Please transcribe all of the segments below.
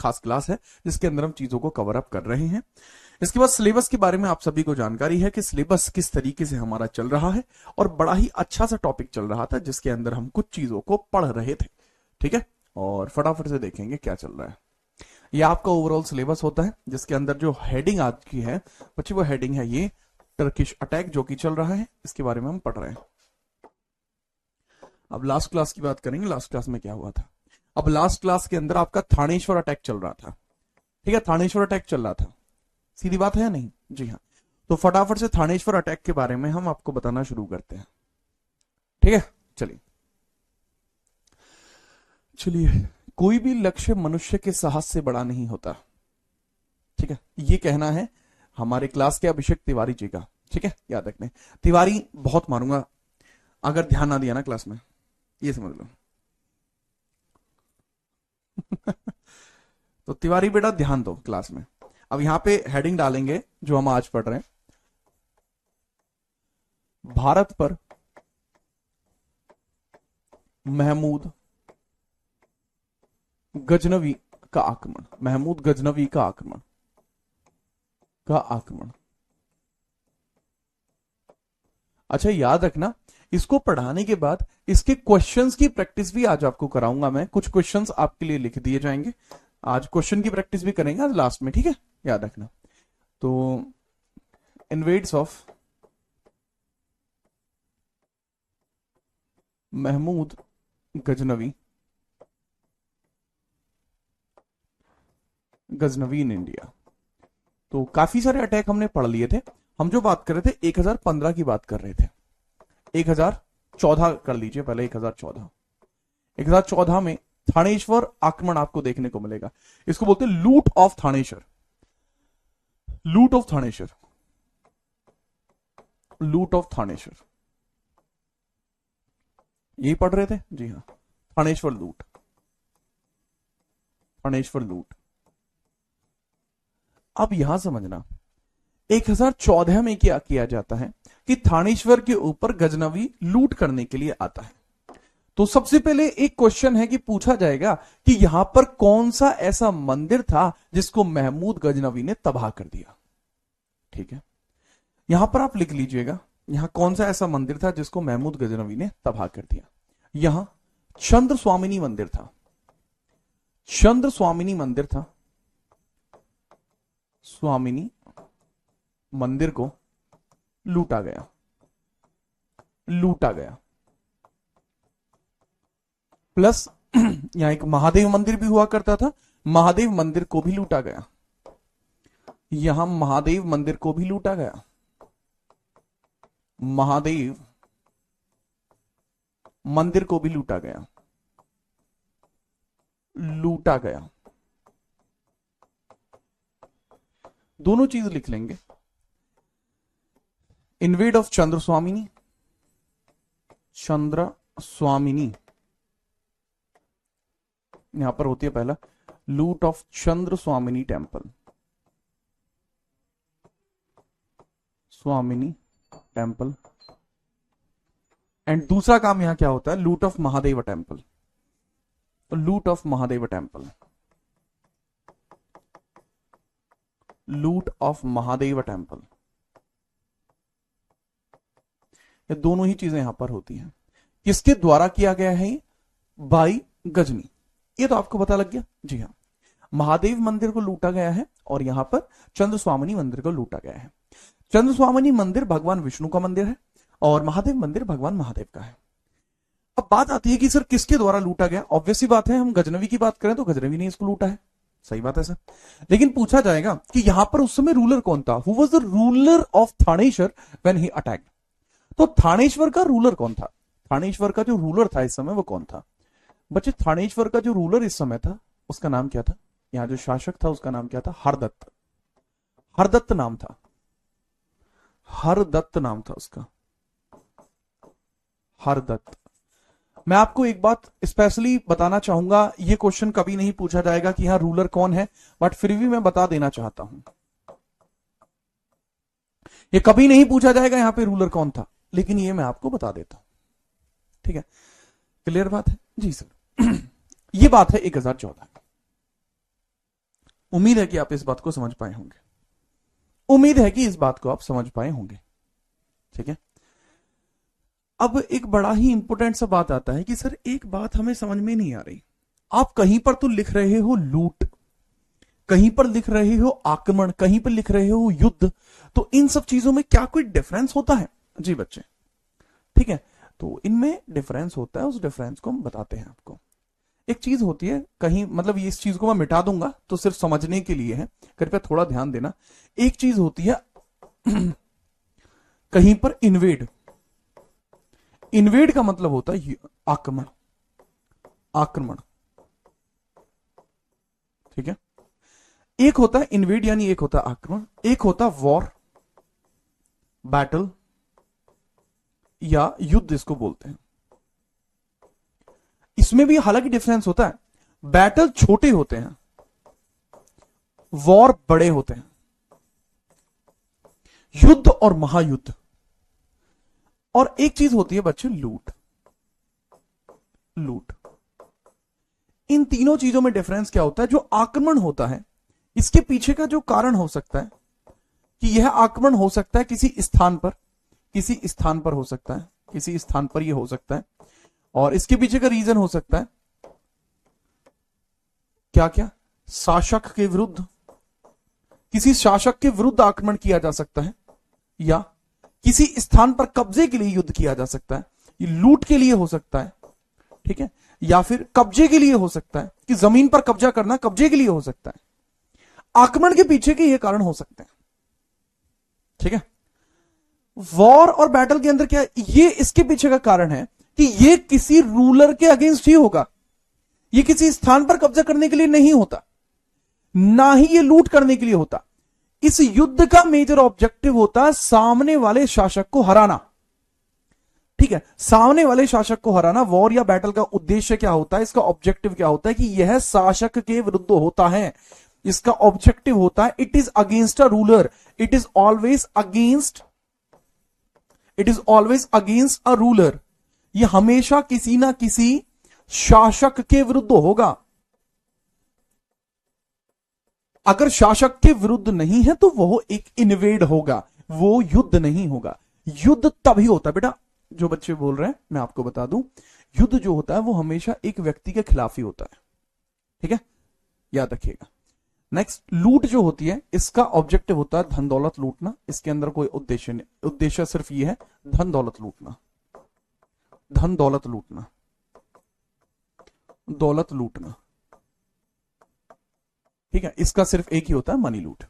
खास क्लास है जिसके अंदर हम चीजों को कवर अप कर रहे हैं। इसके बाद सिलेबस के बारे में आप सभी को जानकारी है कि सिलेबस किस तरीके से हमारा चल रहा है, और बड़ा ही अच्छा सा टॉपिक चल रहा था जिसके अंदर हम कुछ चीजों को पढ़ रहे थे। ठीक है, और फटाफट से देखेंगे क्या चल रहा है। यह आपका ओवरऑल सिलेबस होता है जिसके अंदर जो हेडिंग आज की है बच्चे, वो हेडिंग है ये टर्किश अटैक जो कि चल रहा है, इसके बारे में हम पढ़ रहे हैं। अब लास्ट क्लास की बात करेंगे, लास्ट क्लास में क्या हुआ था। अब लास्ट क्लास के अंदर आपका थानेश्वर अटैक चल रहा था। ठीक है, थानेश्वर अटैक चल रहा था, सीधी बात है या नहीं? जी हाँ, तो फटाफट से थानेश्वर अटैक के बारे में हम आपको बताना शुरू करते हैं। ठीक है, चलिए चलिए। कोई भी लक्ष्य मनुष्य के साहस से बड़ा नहीं होता। ठीक है, ये कहना है हमारे क्लास के अभिषेक तिवारी जी का। ठीक है, याद रखने, तिवारी बहुत मारूंगा अगर ध्यान ना दिया ना क्लास में, ये समझ लो। तो तिवारी बेटा ध्यान दो क्लास में। अब यहां पे हेडिंग डालेंगे जो हम आज पढ़ रहे हैं, भारत पर महमूद गजनवी का आक्रमण। महमूद गजनवी का आक्रमण, अच्छा याद रखना, इसको पढ़ाने के बाद इसके क्वेश्चंस की प्रैक्टिस भी आज आपको कराऊंगा मैं। कुछ क्वेश्चंस आपके लिए लिख दिए जाएंगे, आज क्वेश्चन की प्रैक्टिस भी करेंगे आज लास्ट में। ठीक है, याद रखना। तो invades of Mahmud Ghaznavi in India. तो काफी सारे अटैक हमने पढ़ लिए थे। हम जो बात कर रहे थे 1015 की बात कर रहे थे, 1014 कर लीजिए पहले, 1014 में थानेश्वर आक्रमण आपको देखने को मिलेगा। इसको बोलते हैं लूट ऑफ थानेश्वर, लूट ऑफ थानेश्वर, लूट ऑफ थानेश्वर। यही पढ़ रहे थे? जी हाँ, थानेश्वर लूट, थानेश्वर लूट। अब यहां समझना 1014 में क्या किया जाता है कि थानेश्वर के ऊपर गजनवी लूट करने के लिए आता है। तो सबसे पहले एक क्वेश्चन है कि पूछा जाएगा कि यहां पर कौन सा ऐसा मंदिर था जिसको महमूद गजनवी ने तबाह कर दिया। ठीक है, यहां पर आप लिख लीजिएगा, यहां कौन सा ऐसा मंदिर था जिसको महमूद गजनवी ने तबाह कर दिया। यहां चंद्र स्वामिनी मंदिर था, चंद्र स्वामिनी मंदिर था। स्वामिनी मंदिर को लूटा गया, लूटा गया। प्लस यहां एक महादेव मंदिर भी हुआ करता था, महादेव मंदिर को भी लूटा गया। यहां महादेव मंदिर को भी लूटा गया, महादेव मंदिर को भी लूटा गया, लूटा गया। दोनों चीज लिख लेंगे, इन्वेड ऑफ चंद्र स्वामिनी, चंद्र स्वामिनी यहां पर होती है पहला, लूट ऑफ चंद्र स्वामिनी टेम्पल, स्वामिनी टेम्पल। एंड दूसरा काम यहां क्या होता है, लूट ऑफ महादेव टेम्पल, लूट ऑफ महादेव टेम्पल, लूट ऑफ महादेव टेम्पल। ये दोनों ही चीजें यहां पर होती हैं। किसके द्वारा किया गया है ये? बाई गजनी। ये तो आपको पता लग गया। जी हाँ, महादेव मंदिर को लूटा गया है और यहां पर चंद्र स्वामिनी मंदिर को लूटा गया है। चंद्र स्वामिनी मंदिर भगवान विष्णु का मंदिर है और महादेव मंदिर भगवान महादेव का है। अब बात आती है कि सर किसके द्वारा लूटा गया। ऑब्वियसली बात है, हम गजनवी की बात करें तो गजनवी ने इसको लूटा है, सही बात है सर। लेकिन पूछा जाएगा कि यहां पर उस समय रूलर कौन था, who was the ruler of Thaneshwar when he attacked. तो थानेश्वर का रूलर कौन था, थानेश्वर का जो रूलर था इस समय वो कौन था बच्चे? थानेश्वर का जो रूलर इस समय था उसका नाम क्या था, यहां जो शासक था उसका नाम क्या था? हरदत्त, हरदत्त नाम था, हरदत्त नाम था उसका, हरदत्त। मैं आपको एक बात स्पेशली बताना चाहूंगा, यह क्वेश्चन कभी नहीं पूछा जाएगा कि यहां रूलर कौन है, बट फिर भी मैं बता देना चाहता हूं, यह कभी नहीं पूछा जाएगा यहां पे रूलर कौन था, लेकिन ये मैं आपको बता देता हूं। ठीक है, क्लियर बात है? जी सर। ये बात है 1014। उम्मीद है कि आप इस बात को समझ पाए होंगे, उम्मीद है कि इस बात को आप समझ पाए होंगे। ठीक है, अब एक बड़ा ही इंपॉर्टेंट सा बात आता है कि सर एक बात हमें समझ में नहीं आ रही, आप कहीं पर तो लिख रहे हो लूट, कहीं पर लिख रहे हो आक्रमण, कहीं पर लिख रहे हो युद्ध, तो इन सब चीजों में क्या कोई डिफरेंस होता है? जी बच्चे, ठीक है, तो इनमें डिफरेंस होता है, उस डिफरेंस को हम बताते हैं आपको। एक चीज होती है कहीं, मतलब ये इस चीज को मैं मिटा दूंगा तो सिर्फ समझने के लिए है, कृपया थोड़ा ध्यान देना। एक चीज होती है कहीं पर इन्वेड, इन्वेड का मतलब होता है आक्रमण, आक्रमण। ठीक है, एक होता है इन्वेड यानी एक होता है आक्रमण, एक होता है वॉर, बैटल या युद्ध इसको बोलते हैं। इसमें भी हालांकि डिफरेंस होता है, बैटल छोटे होते हैं, वॉर बड़े होते हैं, युद्ध और महायुद्ध। और एक चीज होती है बच्चे लूट, लूट। इन तीनों चीजों में डिफरेंस क्या होता है? जो आक्रमण होता है इसके पीछे का जो कारण हो सकता है कि यह आक्रमण हो सकता है किसी स्थान पर, किसी स्थान पर हो सकता है, किसी स्थान पर यह हो सकता है, और इसके पीछे का रीजन हो सकता है क्या क्या? शासक के विरुद्ध, किसी शासक के विरुद्ध आक्रमण किया जा सकता है, या किसी स्थान पर कब्जे के लिए युद्ध किया जा सकता है, ये लूट के लिए हो सकता है। ठीक है, या फिर कब्जे के लिए हो सकता है कि जमीन पर कब्जा करना, कब्जे के लिए हो सकता है। आक्रमण के पीछे के ये कारण हो सकते हैं। ठीक है, वॉर और बैटल के अंदर क्या, ये इसके पीछे का कारण है कि ये किसी रूलर के अगेंस्ट ही होगा, ये किसी स्थान पर कब्जा करने के लिए नहीं होता, ना ही ये लूट करने के लिए होता। इस युद्ध का मेजर ऑब्जेक्टिव होता है सामने वाले शासक को हराना। ठीक है, सामने वाले शासक को हराना। वॉर या बैटल का उद्देश्य क्या होता है, इसका ऑब्जेक्टिव क्या होता है कि यह शासक के विरुद्ध होता है। इसका ऑब्जेक्टिव होता है it is against a ruler, it is always against, it is always against a ruler. यह हमेशा किसी ना किसी शासक के विरुद्ध होगा। अगर शासक के विरुद्ध नहीं है तो वो एक इन्वेड होगा, वो युद्ध नहीं होगा। युद्ध तभी होता है बेटा, जो बच्चे बोल रहे हैं मैं आपको बता दूं, युद्ध जो होता है वो हमेशा एक व्यक्ति के खिलाफ ही होता है। ठीक है, याद रखिएगा। नेक्स्ट, लूट जो होती है इसका ऑब्जेक्टिव होता है धन दौलत लूटना। इसके अंदर कोई उद्देश्य नहीं, उद्देश्य सिर्फ ये है धन दौलत लूटना, धन दौलत लूटना, दौलत लूटना। ठीक है, इसका सिर्फ एक ही होता है मनी लूट,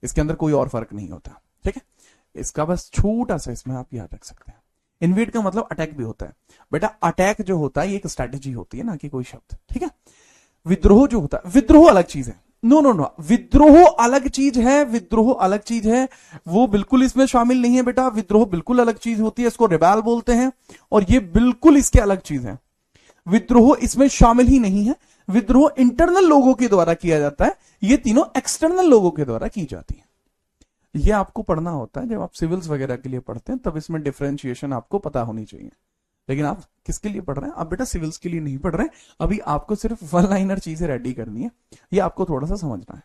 इसके अंदर कोई और फर्क नहीं होता। ठीक है, इसका बस छोटा सा इसमें आप याद रख सकते हैं। इन्वेड का मतलब अटैक भी होता है बेटा, अटैक जो होता है ये एक स्ट्रैटेजी होती है ना कि कोई शब्द। ठीक है, विद्रोह जो होता है, विद्रोह अलग चीज है। नो नो नो, विद्रोह अलग चीज है, विद्रोह अलग चीज है, वो बिल्कुल इसमें शामिल नहीं है बेटा। विद्रोह बिल्कुल अलग चीज होती है, इसको रिबेल बोलते हैं, और ये बिल्कुल इसके अलग चीज है। विद्रोह इसमें शामिल ही नहीं है। विद्रोह इंटरनल लोगों के द्वारा किया जाता है, ये तीनों एक्सटर्नल लोगों के द्वारा की जाती है। ये आपको पढ़ना होता है जब आप सिविल्स वगैरह के लिए पढ़ते हैं, तब इसमें डिफरेंशिएशन आपको पता होनी चाहिए। लेकिन आप किसके लिए पढ़ रहे हैं? आप बेटा सिविल्स के लिए नहीं पढ़ रहे हैं, अभी आपको सिर्फ वन लाइनर चीजें रेडी करनी है, ये आपको थोड़ा सा समझना है।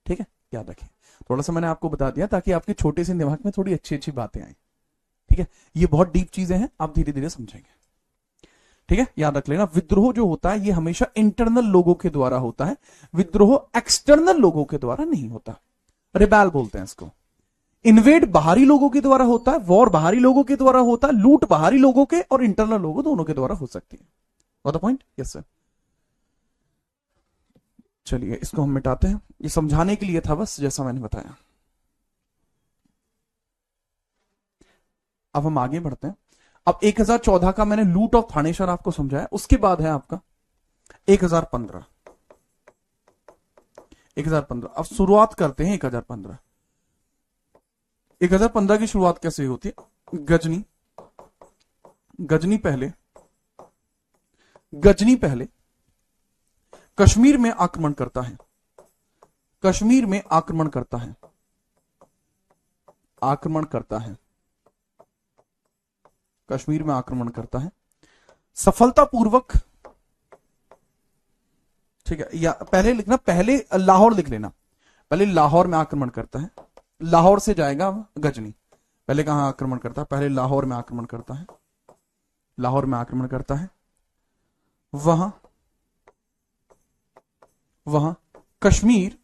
ठीक है, याद रखिए, थोड़ा सा मैंने आपको बता दिया ताकि आपके छोटे से दिमाग में थोड़ी अच्छी अच्छी बातें आए। ठीक है, ये बहुत डीप चीजें हैं, आप धीरे धीरे समझेंगे। ठीक है, याद रख लेना, विद्रोह जो होता है ये हमेशा इंटरनल लोगों के द्वारा होता है, विद्रोह एक्सटर्नल लोगों के द्वारा नहीं होता। रिबेल बोलते हैं इसको। इन्वेड बाहरी लोगों के द्वारा होता है, वॉर बाहरी लोगों के द्वारा होता है, लूट बाहरी लोगों के और इंटरनल लोगों दोनों के द्वारा हो सकती है। What the point? Yes sir. चलिए इसको हम मिटाते हैं, ये समझाने के लिए था बस, जैसा मैंने बताया। अब हम आगे बढ़ते हैं। अब 1014 का मैंने लूट ऑफ थानेश्वर आपको समझाया, उसके बाद है आपका 1015। 1015 अब शुरुआत करते हैं 1015। 1015 की शुरुआत कैसे होती है? गजनी, गजनी पहले, गजनी पहले कश्मीर में आक्रमण करता है, कश्मीर में आक्रमण करता है, आक्रमण करता है, कश्मीर में आक्रमण करता है सफलतापूर्वक। ठीक है, या पहले लिखना, पहले लाहौर लिख लेना, पहले लाहौर में आक्रमण करता है, लाहौर से जाएगा गजनी, पहले कहां आक्रमण करता है, पहले लाहौर में आक्रमण करता है, लाहौर में आक्रमण करता है, वहां वहां कश्मीर,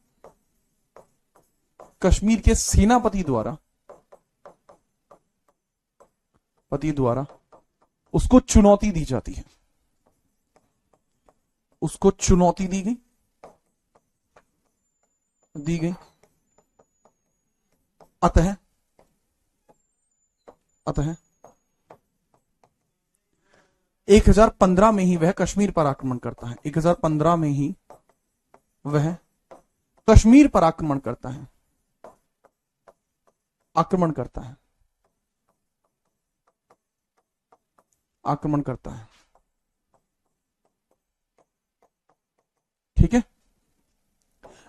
कश्मीर के सेनापति द्वारा उसको चुनौती दी जाती है, उसको चुनौती दी गई। अतः 1015 में ही वह कश्मीर पर आक्रमण करता है, 1015 में ही वह कश्मीर पर आक्रमण करता है, आक्रमण करता है। ठीक है,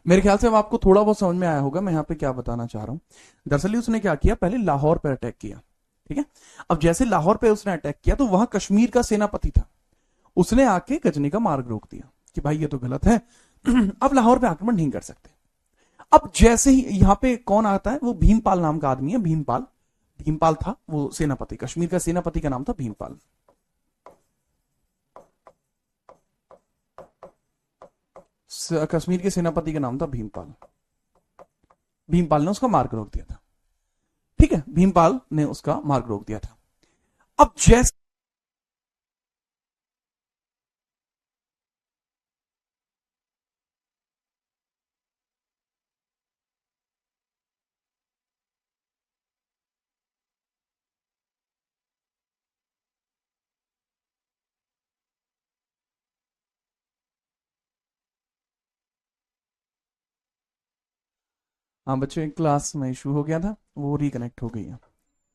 मेरे ख्याल से अब आपको थोड़ा बहुत समझ में आया होगा मैं यहां पे क्या बताना चाह रहा हूं। दरअसल उसने क्या किया, पहले लाहौर पर अटैक किया, ठीक है। अब जैसे लाहौर पे उसने अटैक किया तो वहां कश्मीर का सेनापति था, उसने आके गजनी का मार्ग रोक दिया कि भाई ये तो गलत है, अब लाहौर पे आक्रमण नहीं कर सकते। अब जैसे ही यहां पे कौन आता है, वो भीमपाल नाम का आदमी है, भीमपाल था वो सेनापति, कश्मीर का सेनापति का नाम था भीमपाल। कश्मीर के सेनापति का नाम था भीमपाल ने उसका मार्ग रोक दिया था, ठीक है, भीमपाल ने उसका मार्ग रोक दिया था। अब जैसे हाँ बच्चों, एक क्लास में इशू हो गया था, वो रिकनेक्ट हो गई है,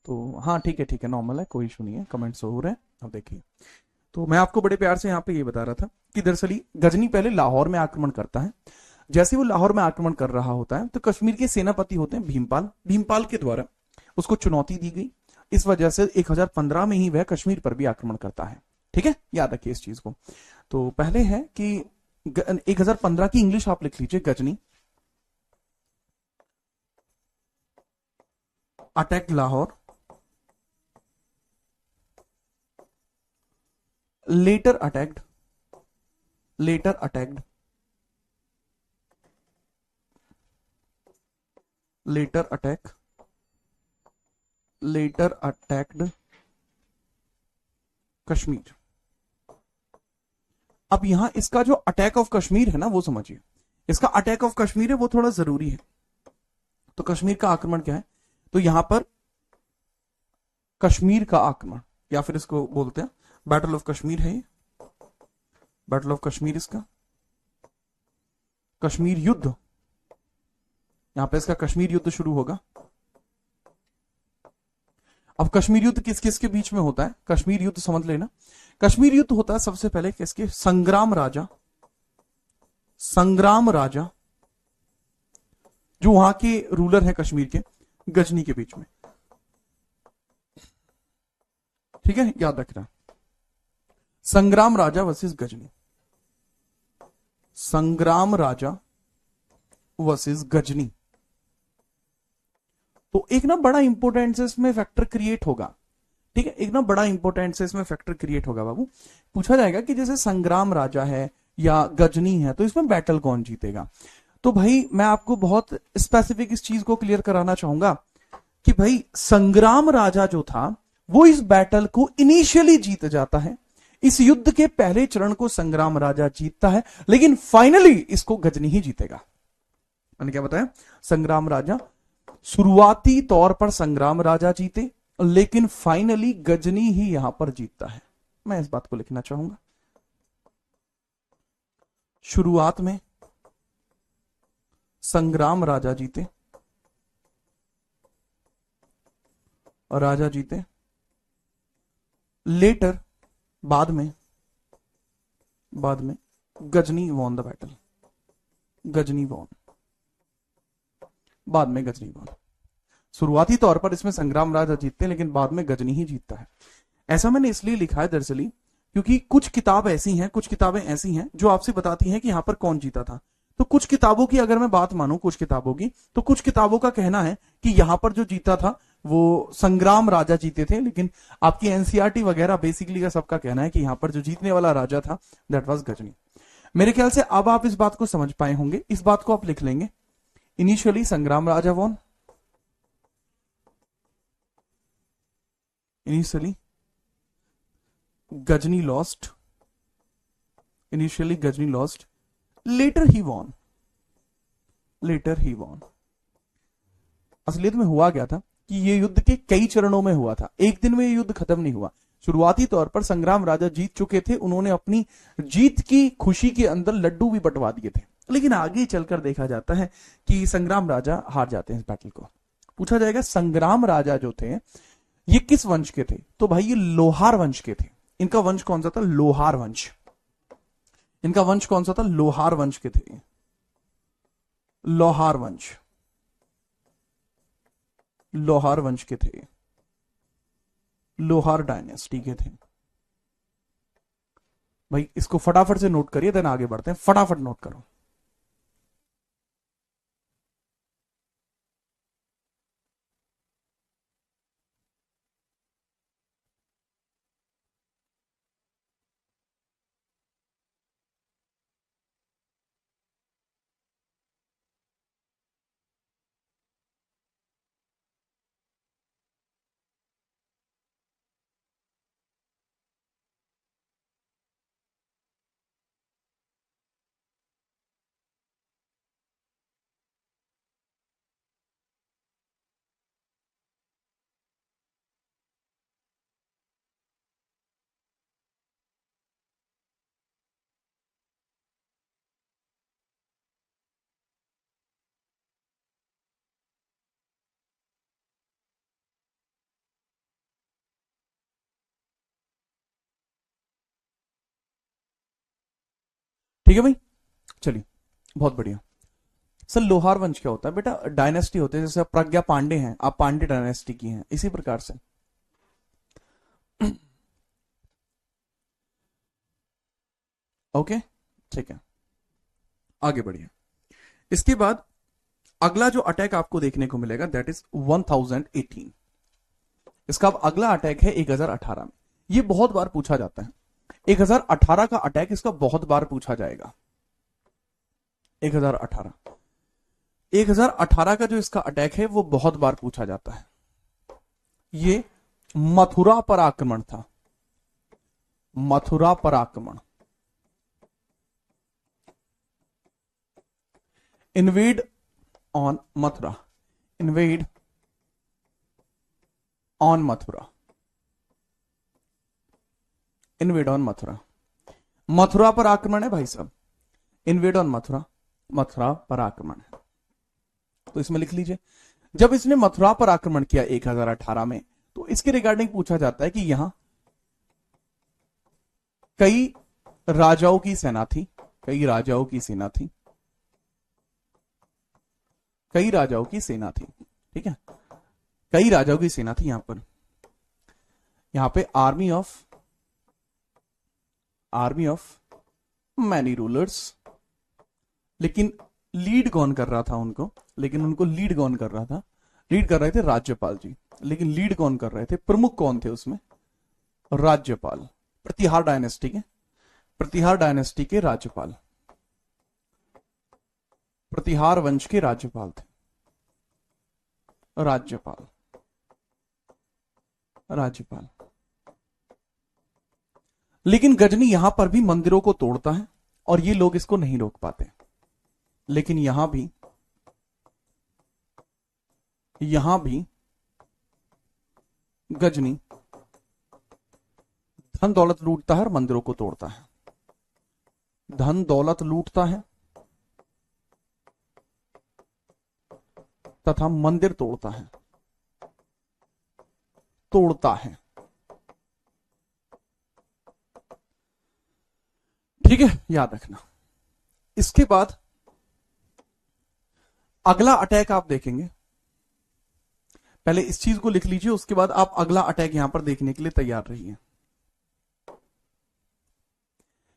तो हाँ ठीक है, नॉर्मल है, कोई इशू नहीं है, कमेंट्स हो रहे हैं। अब देखिए, तो मैं आपको बड़े प्यार से यहाँ पे ये बता रहा था कि दरअसल गजनी पहले लाहौर में आक्रमण करता है। जैसे वो लाहौर में आक्रमण कर रहा होता है तो कश्मीर के सेनापति होते हैं भीमपाल के द्वारा उसको चुनौती दी गई, इस वजह से 1015 में ही वह कश्मीर पर भी आक्रमण करता है। ठीक है, याद रखिए इस चीज को। तो पहले है कि 1015 की इंग्लिश आप लिख लीजिए, Ghazni attack Lahore, later attacked Kashmir. अब यहां इसका जो अटैक ऑफ कश्मीर है ना, वो समझिए, इसका अटैक ऑफ कश्मीर है वो थोड़ा जरूरी है। तो कश्मीर का आक्रमण क्या है, तो यहां पर कश्मीर का आक्रमण, या फिर इसको बोलते हैं बैटल ऑफ कश्मीर है, ये बैटल ऑफ कश्मीर, इसका कश्मीर युद्ध, यहां पे इसका कश्मीर युद्ध शुरू होगा। अब कश्मीर युद्ध किस किस के बीच में होता है, कश्मीर युद्ध समझ लेना, कश्मीर युद्ध होता है सबसे पहले किसके, संग्राम राजा जो वहां के रूलर है कश्मीर के, गजनी के बीच में। ठीक है, याद रखना, संग्राम राजा वर्सेस गजनी, संग्राम राजा वर्सेस गजनी। तो एक ना बड़ा इंपॉर्टेंट से इसमें फैक्टर क्रिएट होगा, ठीक है, एक ना बड़ा इंपॉर्टेंट से इसमें फैक्टर क्रिएट होगा बाबू। पूछा जाएगा कि जैसे संग्राम राजा है या गजनी है, तो इसमें बैटल कौन जीतेगा। तो भाई मैं आपको बहुत स्पेसिफिक इस चीज को क्लियर कराना चाहूंगा कि भाई संग्राम राजा जो था वो इस बैटल को इनिशियली जीत जाता है, इस युद्ध के पहले चरण को संग्राम राजा जीतता है, लेकिन फाइनली इसको गजनी ही जीतेगा। मैंने क्या बताया, संग्राम राजा, शुरुआती तौर पर संग्राम राजा जीते, लेकिन फाइनली गजनी ही यहां पर जीतता है। मैं इस बात को लिखना चाहूंगा, शुरुआत में संग्राम राजा जीते और राजा जीते, लेटर बाद में Ghazni won the battle, Ghazni won, बाद में गजनी वॉन। शुरुआती तौर पर इसमें संग्राम राजा जीतते हैं, लेकिन बाद में गजनी ही जीतता है। ऐसा मैंने इसलिए लिखा है दरअसल क्योंकि कुछ किताब ऐसी हैं, कुछ किताबें ऐसी हैं जो आपसे बताती हैं कि यहां पर कौन जीता था। तो कुछ किताबों की अगर मैं बात मानूं, कुछ किताबों की, तो कुछ किताबों का कहना है कि यहां पर जो जीता था वो संग्राम राजा जीते थे, लेकिन आपकी एनसीईआरटी वगैरह बेसिकली का सबका कहना है कि यहां पर जो जीतने वाला राजा था दैट वाज गजनी। मेरे ख्याल से अब आप इस बात को समझ पाए होंगे, इस बात को आप लिख लेंगे। Initially Sangram Raja won, initially Ghazni lost, initially Ghazni lost, later he won, later he won. असलियत में हुआ क्या था कि ये युद्ध के कई चरणों में हुआ था, एक दिन में ये युद्ध खत्म नहीं हुआ। शुरुआती तौर पर संग्राम राजा जीत चुके थे, उन्होंने अपनी जीत की खुशी के अंदर लड्डू भी बंटवा दिए थे, लेकिन आगे चलकर देखा जाता है कि संग्राम राजा हार जाते हैं इस बैटल को। पूछा जाएगा संग्राम राजा जो थे ये किस वंश के थे, तो भाई ये लोहार वंश के थे। इनका वंश कौन सा था? लोहार वंश। इनका वंश कौन सा था? लोहार वंश के थे, लोहार वंश, लोहार वंश के थे, लोहार डायनेस्टी के थे। भाई इसको फटाफट से नोट करिए, देन आगे बढ़ते हैं, फटाफट नोट करो। ठीक है भाई, चलिए बहुत बढ़िया। सर लोहार वंश क्या होता है बेटा? डायनेस्टी होते हैं, जैसे प्रज्ञा पांडे हैं, आप पांडे डायनेस्टी की हैं, इसी प्रकार से। ओके ठीक है, आगे बढ़िए। इसके बाद अगला जो अटैक आपको देखने को मिलेगा दैट इज 1018। इसका अब अगला अटैक है 1018 में। ये बहुत बार पूछा जाता है, 1018 का अटैक इसका बहुत बार पूछा जाएगा। 1018 1018 का जो इसका अटैक है वो बहुत बार पूछा जाता है। ये मथुरा पर आक्रमण था, मथुरा पर आक्रमण, invade on Mathura, invade on Mathura, invade on Mathura. Mathura पर आक्रमण है भाई साहब, इन्वेड ऑन मथुरा, मथुरा पर आक्रमण है। तो इसमें लिख लीजिए, जब इसने मथुरा पर आक्रमण किया 1018 में, तो इसके रिगार्डिंग पूछा जाता है कि यहां कई राजाओं की सेना थी, कई राजाओं की सेना थी, कई राजाओं की सेना थी, ठीक है, कई राजाओं की सेना थी यहां पे आर्मी ऑफ मैनी रूलर्स। लेकिन लीड कौन कर रहा था उनको? लेकिन उनको लीड कौन कर रहा था? लीड कर रहे थे राज्यपाल जी। लेकिन लीड कौन कर रहे थे? प्रमुख कौन थे उसमें? राज्यपाल। प्रतिहार डायनेस्टी के, प्रतिहार डायनेस्टी के राज्यपाल, प्रतिहार वंश के राज्यपाल थे, राज्यपाल, राज्यपाल। लेकिन गजनी यहां पर भी मंदिरों को तोड़ता है और ये लोग इसको नहीं रोक पाते। लेकिन यहां भी गजनी धन दौलत लूटता है और मंदिरों को तोड़ता है, धन दौलत लूटता है तथा मंदिर तोड़ता है, तोड़ता है। ठीक है, याद रखना। इसके बाद अगला अटैक आप देखेंगे, पहले इस चीज को लिख लीजिए, उसके बाद आप अगला अटैक यहां पर देखने के लिए तैयार रहिए।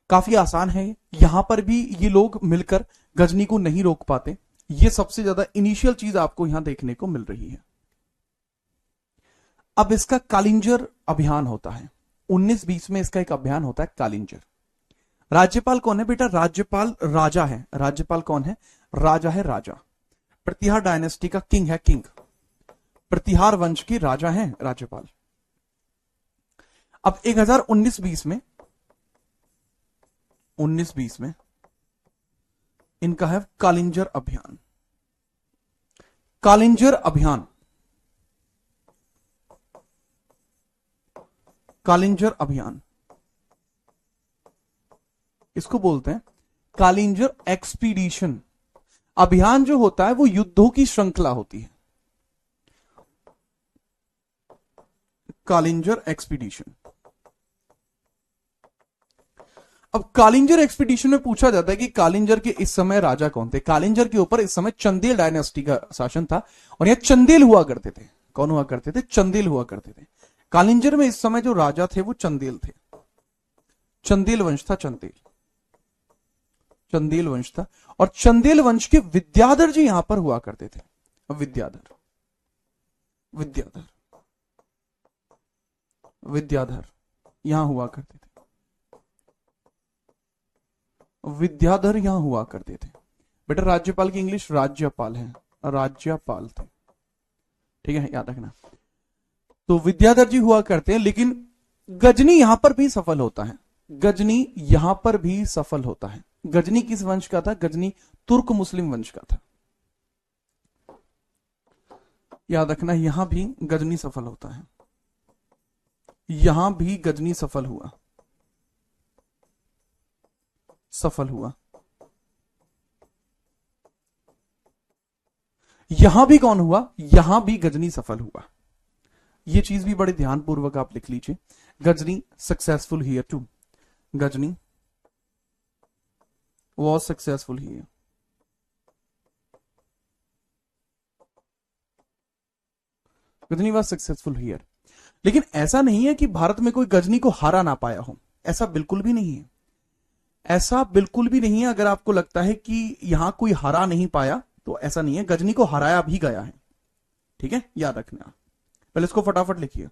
काफी आसान है। यहां पर भी ये लोग मिलकर गजनी को नहीं रोक पाते। ये सबसे ज्यादा इनिशियल चीज आपको यहां देखने को मिल रही है। अब इसका कालिंजर अभियान होता है 1920 में, इसका एक अभियान होता है कालिंजर। राज्यपाल कौन है बेटा? राज्यपाल राजा है। राज्यपाल कौन है? राजा है, राजा। प्रतिहार डायनेस्टी का किंग है, किंग। प्रतिहार वंश के राजा हैं राज्यपाल। अब 1919-20 में, 1920 में इनका है कालिंजर अभियान। कालिंजर अभियान, कालिंजर अभियान इसको बोलते हैं कालिंजर एक्सपीडिशन। अभियान जो होता है वो युद्धों की श्रृंखला होती है। कालिंजर एक्सपीडिशन। अब कालिंजर एक्सपीडिशन में पूछा जाता है कि कालिंजर के इस समय राजा कौन थे। कालिंजर के ऊपर इस समय चंदेल डायनेस्टी का शासन था और यह चंदेल हुआ करते थे। कौन हुआ करते थे? चंदेल हुआ करते थे। कालिंजर में इस समय जो राजा थे वो चंदेल थे। चंदेल वंश था, चंदेल, चंदेल वंश था। और चंदेल वंश के विद्याधर जी यहां पर हुआ करते थे। विद्याधर, विद्याधर, विद्याधर यहां हुआ करते थे। विद्याधर यहां हुआ करते थे। बेटा राज्यपाल की इंग्लिश राज्यपाल है, राज्यपाल थे, ठीक है, याद रखना। तो विद्याधर जी हुआ करते हैं, लेकिन गजनी यहां पर भी सफल होता है। गजनी यहां पर भी सफल होता है। गजनी किस वंश का था? गजनी तुर्क मुस्लिम वंश का था। याद रखना, यहां भी गजनी सफल होता है। यहां भी गजनी सफल हुआ, सफल हुआ। यहां भी कौन हुआ? यहां भी गजनी सफल हुआ। यह चीज भी बड़े ध्यानपूर्वक आप लिख लीजिए। Ghazni successful here too. Ghazni was successful here. Ghazni was successful here. लेकिन ऐसा नहीं है कि भारत में कोई गजनी को हरा ना पाया हो। ऐसा बिल्कुल भी नहीं है। ऐसा बिल्कुल भी नहीं है। अगर आपको लगता है कि यहां कोई हरा नहीं पाया, तो ऐसा नहीं है। गजनी को हराया भी गया है, ठीक है, याद रखना। पहले इसको फटाफट लिखिए।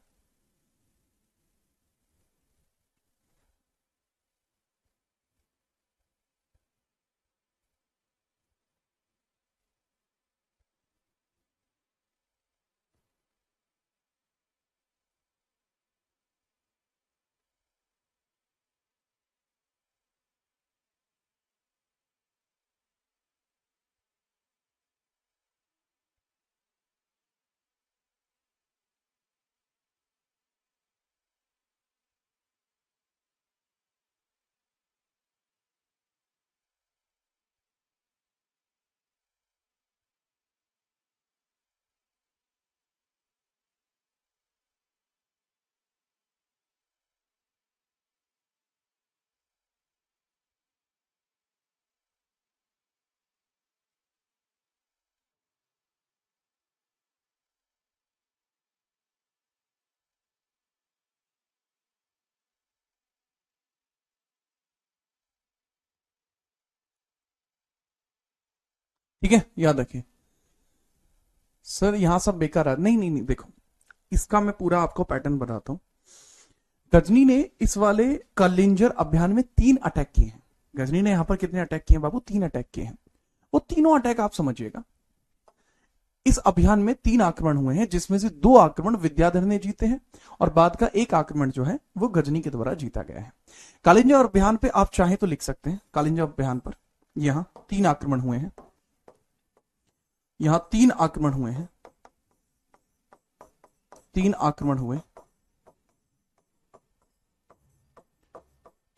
ठीक है, याद रखिए। सर यहां सब बेकार है। नहीं नहीं नहीं, देखो, इसका मैं पूरा आपको पैटर्न बताता हूं। गजनी ने इस वाले कालिंजर अभियान में 3 अटैक किए हैं। गजनी ने यहां पर कितने अटैक किए हैं बाबू? 3 अटैक किए हैं। वो तीनों अटैक आप समझिएगा। इस अभियान में 3 आक्रमण हुए हैं, जिसमें से 2 आक्रमण विद्याधर ने जीते हैं और बाद का 1 आक्रमण जो है वो गजनी के द्वारा जीता गया है। कालिंजर अभियान पे आप चाहें तो लिख सकते हैं। कालिंजर अभियान पर यहां 3 आक्रमण हुए हैं। यहां 3 आक्रमण हुए हैं। 3 आक्रमण हुए,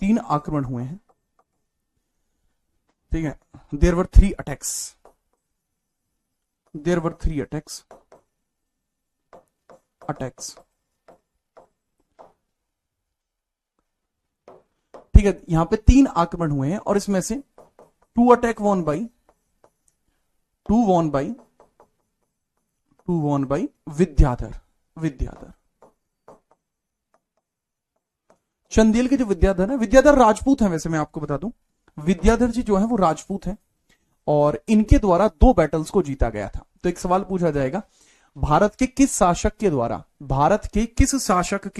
3 आक्रमण हुए हैं, ठीक है। There were 3 attacks. There were 3 attacks. Attacks, ठीक है। यहां पे 3 आक्रमण हुए हैं और इसमें से 2 attack won by, 2 won by, 2 won by Vidyadhar. Vidyadhar Chandel के जो विद्याधर है, विद्याधर राजपूत है, वैसे मैं आपको बता दूं, विद्याधर जी जो है वो राजपूत है और इनके द्वारा 2 बैटल्स को जीता गया था। तो एक सवाल पूछा जाएगा, भारत के किस शासक के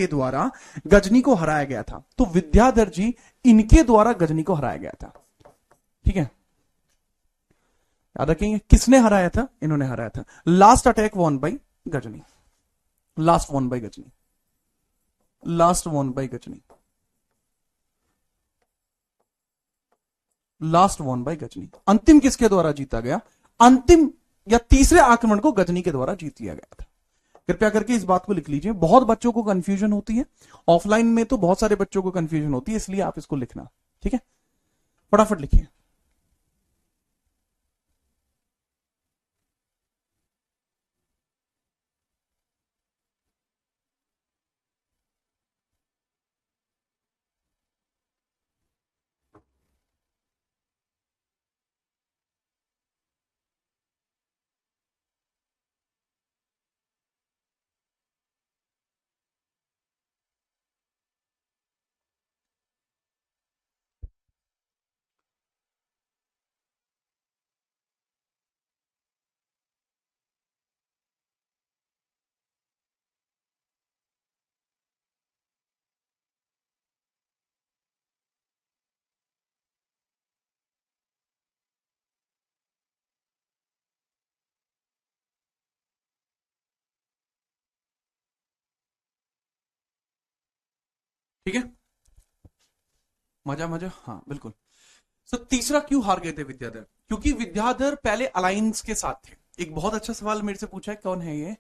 द्वारा गजनी को हराया गया था? तो विद्याधर जी, इनके द्वारा गजनी को हराया गया था। ठीक है, याद रखेंगे किसने हराया था? इन्होंने हराया था। Last attack won by Ghazni, last won by Ghazni, last won by Ghazni, last won by Ghazni. अंतिम किसके द्वारा जीता गया? अंतिम या तीसरे आक्रमण को गजनी के द्वारा जीत लिया गया था। कृपया करके इस बात को लिख लीजिए, बहुत बच्चों को कंफ्यूजन होती है, ऑफलाइन में तो बहुत सारे बच्चों को कंफ्यूजन होती है, इसलिए आप इसको लिखना। ठीक है, फटाफट लिखिए। ठीक है, मजा मजा, हाँ बिल्कुल। सर तीसरा क्यों हार गए थे विद्याधर? क्योंकि विद्याधर पहले अलायंस के साथ थे। एक बहुत अच्छा सवाल मेरे से पूछा है, कौन है ये?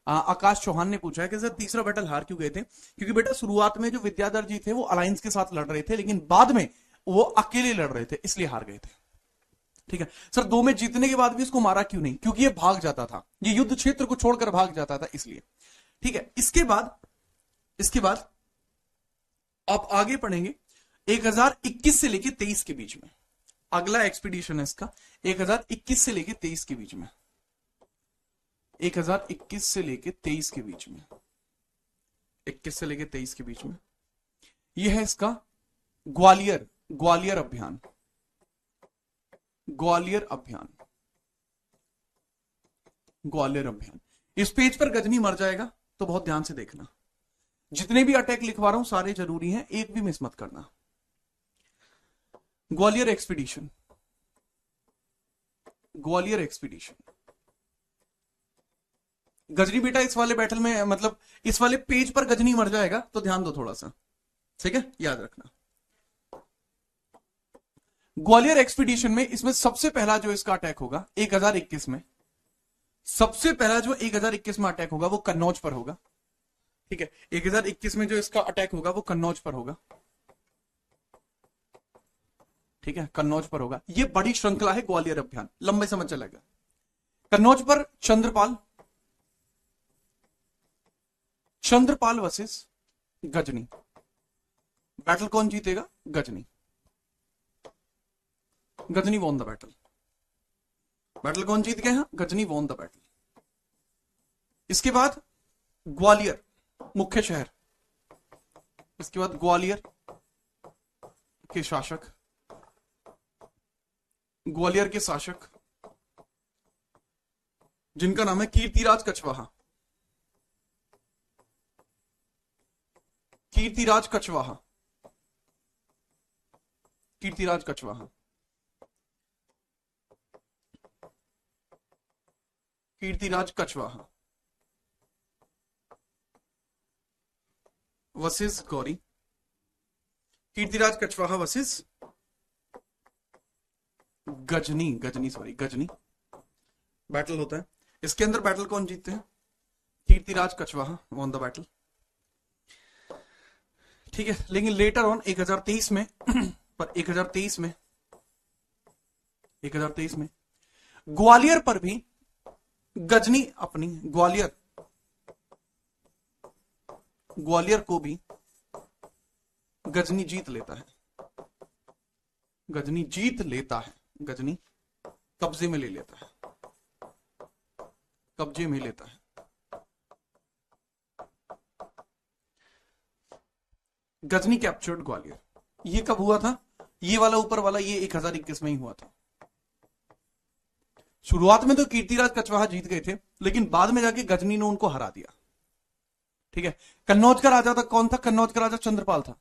आकाश चौहान ने पूछा है कि सर तीसरा बैटल हार क्यों गए थे? क्योंकि बेटा शुरुआत में जो विद्याधर जी थे वो अलायंस के साथ लड़ रहे थे, लेकिन बाद में वो अकेले लड़ रहे थे, इसलिए हार गए थे। ठीक है सर, 2 में जीतने के बाद भी इसको मारा क्यों नहीं? क्योंकि ये भाग जाता था, ये युद्ध क्षेत्र को छोड़कर भाग जाता था, इसलिए। ठीक है, इसके बाद आप आगे पढ़ेंगे 1021 से लेके 23 के बीच में अगला एक्सपीडिशन है इसका। 1021 से लेके 23 के बीच में, 1021 से लेके 23 के बीच में, 21 से लेके 23 के बीच में यह है इसका ग्वालियर, ग्वालियर अभियान, ग्वालियर अभियान, ग्वालियर अभियान। इस पेज पर गजनी मर जाएगा, तो बहुत ध्यान से देखना। जितने भी अटैक लिखवा रहा हूं सारे जरूरी हैं, एक भी मिस मत करना। Gwalior expedition, Gwalior expedition. गजनी बेटा इस वाले बैटल में, मतलब इस वाले पेज पर गजनी मर जाएगा, तो ध्यान दो थोड़ा सा। ठीक है, याद रखना। ग्वालियर एक्सपीडिशन में इसमें सबसे पहला जो इसका अटैक होगा 1021 में, सबसे पहला जो 1021 में अटैक होगा वो कन्नौज पर होगा। ठीक है, 1021 में जो इसका अटैक होगा वो कन्नौज पर होगा। ठीक है, कन्नौज पर होगा। ये बड़ी श्रृंखला है ग्वालियर अभियान, लंबे समय चलेगा। कन्नौज पर चंद्रपाल, चंद्रपाल वर्सेस गजनी। बैटल कौन जीतेगा? Ghazni. Ghazni won the battle. Battle कौन जीत गए हैं? Ghazni won the battle. इसके बाद ग्वालियर मुख्य शहर, इसके बाद ग्वालियर के शासक, ग्वालियर के शासक जिनका नाम है Kirtiraj Kachhwaha, Kirtiraj Kachhwaha, Kirtiraj Kachhwaha, Kirtiraj Kachhwaha versus Ghori, Kirtiraj Kachhwaha versus Ghazni, Ghazni battle होता है। इसके अंदर बैटल कौन जीतते हैं? Kirtiraj Kachhwaha won the battle. ठीक है, लेकिन लेटर ऑन 1023 में पर 1023 में ग्वालियर पर भी गजनी अपनी ग्वालियर को भी गजनी जीत लेता है, गजनी जीत लेता है, गजनी कब्जे में ले लेता है, कब्जे में लेता है। गजनी कैप्चर्ड ग्वालियर। ये कब हुआ था? ये वाला ऊपर वाला ये 1021 में ही हुआ था। शुरुआत में तो कीर्तिराज कछवाहा जीत गए थे, लेकिन बाद में जाके गजनी ने उनको हरा दिया। ठीक है। कन्नौज का राजा था कौन था? कन्नौज का राजा चंद्रपाल था।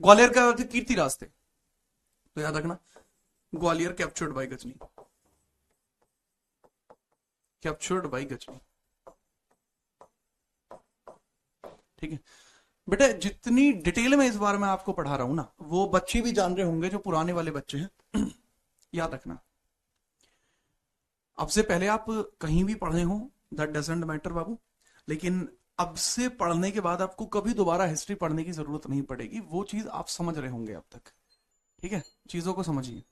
ग्वालियर का राजा कीर्तिराज थे। तो याद रखना, Gwalior captured by Ghazni, captured by Ghazni. ठीक है बेटा, जितनी डिटेल में इस बारे में आपको पढ़ा रहा हूं ना, वो बच्चे भी जान रहे होंगे जो पुराने वाले बच्चे हैं। याद रखना, अब से पहले आप कहीं भी पढ़े हो दैट डजंट मैटर बाबू, लेकिन अब से पढ़ने के बाद आपको कभी दोबारा हिस्ट्री पढ़ने की जरूरत नहीं पड़ेगी। वो चीज आप समझ रहे होंगे अब तक। ठीक है, चीजों को समझिए।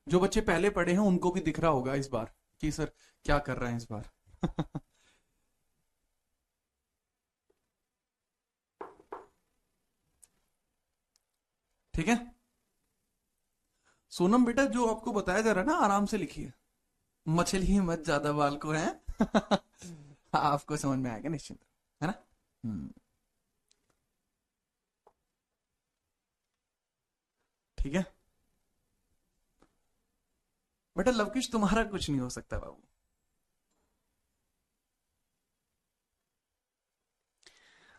जो बच्चे पहले पढ़े हैं उनको भी दिख रहा होगा इस बार कि सर क्या कर रहे हैं इस बार। ठीक है सोनम बेटा, जो आपको बताया जा रहा है ना, आराम से लिखिए। मछली मत ज्यादा बाल को है। आपको समझ में आएगा निश्चिंत, है ना। ठीक है बेटा, लवकुश तुम्हारा कुछ नहीं हो सकता बाबू।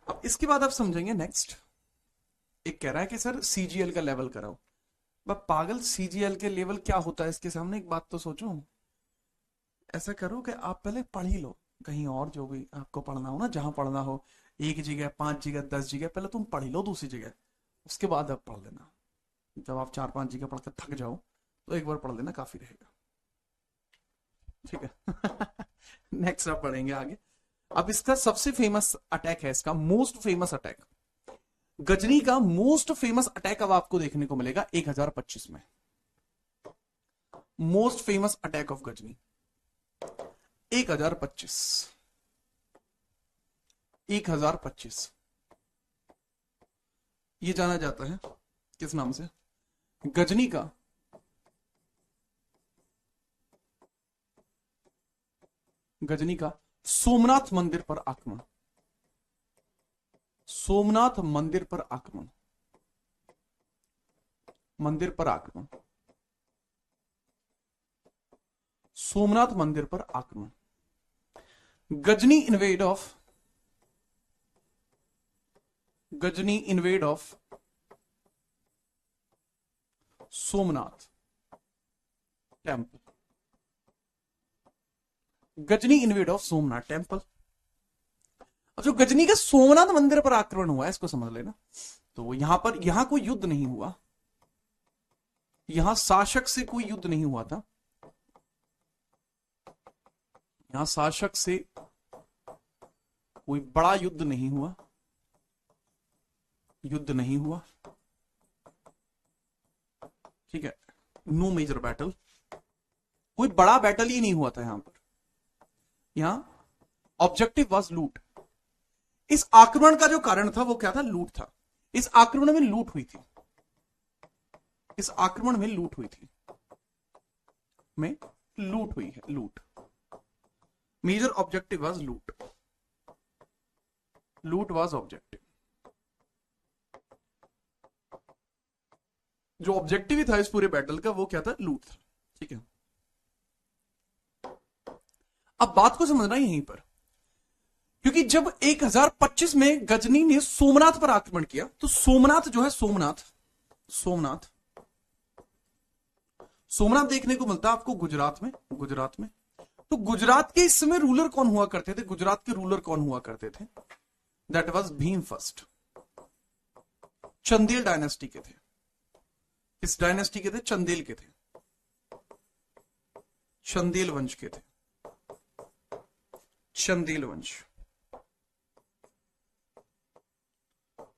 अब इसके बाद आप समझेंगे नेक्स्ट। एक कह रहा है कि सर सीजीएल का लेवल कराओ। पागल, सीजीएल के लेवल क्या होता है इसके सामने? एक बात तो सोचो। ऐसा करो कि आप पहले पढ़ ही लो कहीं और, जो भी आपको पढ़ना हो ना, जहां पढ़ना हो, 1 जगह 5 जगह 10 जगह, पहले तुम पढ़ ही लो दूसरी जगह, उसके बाद आप पढ़ लेना। जब आप 4-5 जगह पढ़ कर थक जाओ तो एक बार पढ़ लेना, काफी रहेगा। ठीक है। नेक्स्ट आप पढ़ेंगे आगे। अब इसका सबसे फेमस अटैक है, इसका मोस्ट फेमस अटैक, गजनी का मोस्ट फेमस अटैक अब आपको देखने को मिलेगा 1025 में। Most famous attack of Ghazni 1025। 1025 ये जाना जाता है किस नाम से? गजनी का सोमनाथ मंदिर पर आक्रमण। सोमनाथ मंदिर पर आक्रमण, मंदिर पर आक्रमण, सोमनाथ मंदिर पर आक्रमण। Ghazni invade of Somnath temple. Ghazni invade of Somnath temple. अब जो गजनी के सोमनाथ मंदिर पर आक्रमण हुआ है, इसको समझ लेना। तो यहां कोई युद्ध नहीं हुआ, यहां शासक से कोई युद्ध नहीं हुआ था, यहां शासक से कोई बड़ा युद्ध नहीं हुआ, ठीक है। नो मेजर बैटल, कोई बड़ा बैटल ही नहीं हुआ था यहां पर। यहां ऑब्जेक्टिव वाज लूट। इस आक्रमण का जो कारण था वो क्या था? लूट था। इस आक्रमण में लूट हुई थी, इस आक्रमण में लूट हुई थी, लूट हुई है, लूट। मेजर ऑब्जेक्टिव वाज लूट, लूट वाज ऑब्जेक्टिव। जो ऑब्जेक्टिव ही था इस पूरे बैटल का वो क्या था? लूट था। ठीक है, अब बात को समझना यहीं पर, क्योंकि जब 1025 में गजनी ने सोमनाथ पर आक्रमण किया, तो सोमनाथ जो है, सोमनाथ देखने को मिलता है आपको गुजरात में। तो गुजरात के इस समय रूलर कौन हुआ करते थे? गुजरात के रूलर कौन हुआ करते थे? That was Bhim first. Chandel dynasty के थे। किस डायनेस्टी के थे? चंदेल के थे, चंदेल वंश के थे, चंदेल वंश,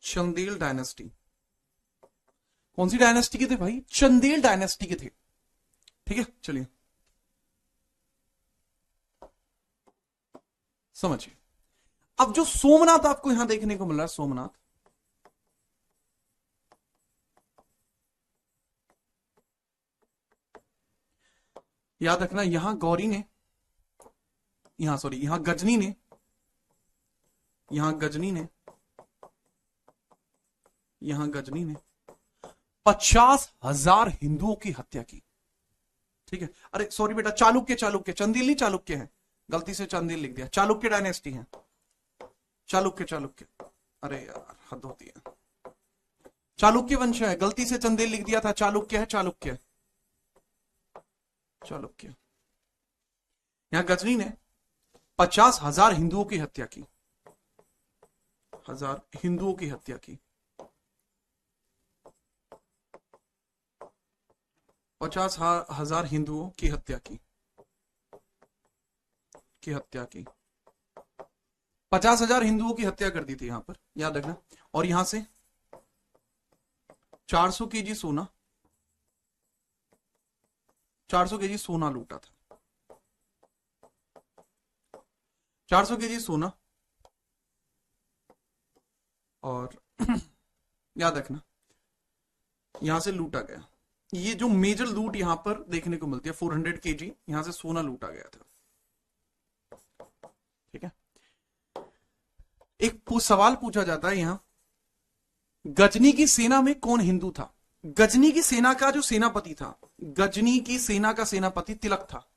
चंदेल डायनेस्टी। कौन सी डायनेस्टी के थे भाई? चंदेल डायनेस्टी के थे। ठीक है, चलिए समझिए। अब जो सोमनाथ आपको यहां देखने को मिल रहा है, सोमनाथ, याद रखना, यहां गजनी ने यहां गजनी ने 50,000 हिंदुओं की हत्या की। ठीक है, अरे सॉरी बेटा, चालुक्य, चंदेल नहीं चालुक्य है, गलती से चंदेल लिख दिया, चालुक्य डायनेस्टी है, चालुक्य, अरे यार हद होती है, चालुक्य वंश है, गलती से चंदेल लिख दिया था, चालुक्य है, चालुक्य। यहां गजनी ने 50,000 हिंदुओं की हत्या की, 50,000 हिंदुओं की हत्या की, 50,000 हिंदुओं की हत्या कर दी थी यहां पर, याद रखना। और यहां से 400 केजी सोना, 400 केजी सोना लूटा था, 400 केजी सोना। और याद रखना यहां से लूटा गया, ये जो मेजर लूट यहां पर देखने को मिलती है, 400 केजी यहां से सोना लूटा गया था। ठीक है, एक सवाल पूछा जाता है यहां, गजनी की सेना में कौन हिंदू था? गजनी की सेना का जो सेनापति था, गजनी की सेना का सेनापति तिलक था,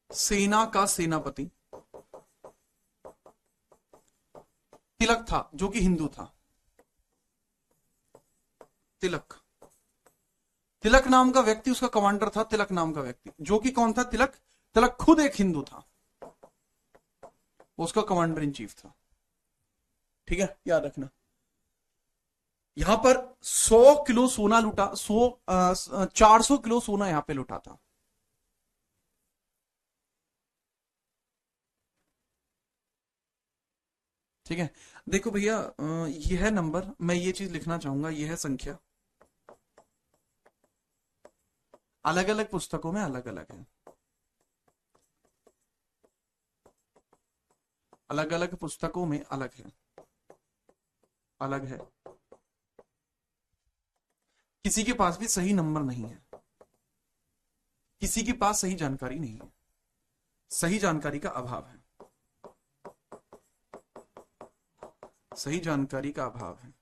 सेना का सेनापति तिलक था, जो कि हिंदू था। तिलक नाम का व्यक्ति उसका कमांडर था, तिलक नाम का व्यक्ति, जो कि कौन था? तिलक खुद एक हिंदू था, उसका कमांडर इन चीफ था। ठीक है, याद रखना। यहां पर 100 किलो सोना लूटा, 400 किलो सोना यहां पे लूटा था। ठीक है, देखो भैया, यह है नंबर, मैं ये चीज लिखना चाहूंगा, यह है संख्या, अलग अलग पुस्तकों में अलग अलग है, अलग अलग पुस्तकों में अलग है, किसी के पास भी सही नंबर नहीं है, किसी के पास सही जानकारी नहीं है, सही जानकारी का अभाव है, सही जानकारी का अभाव है,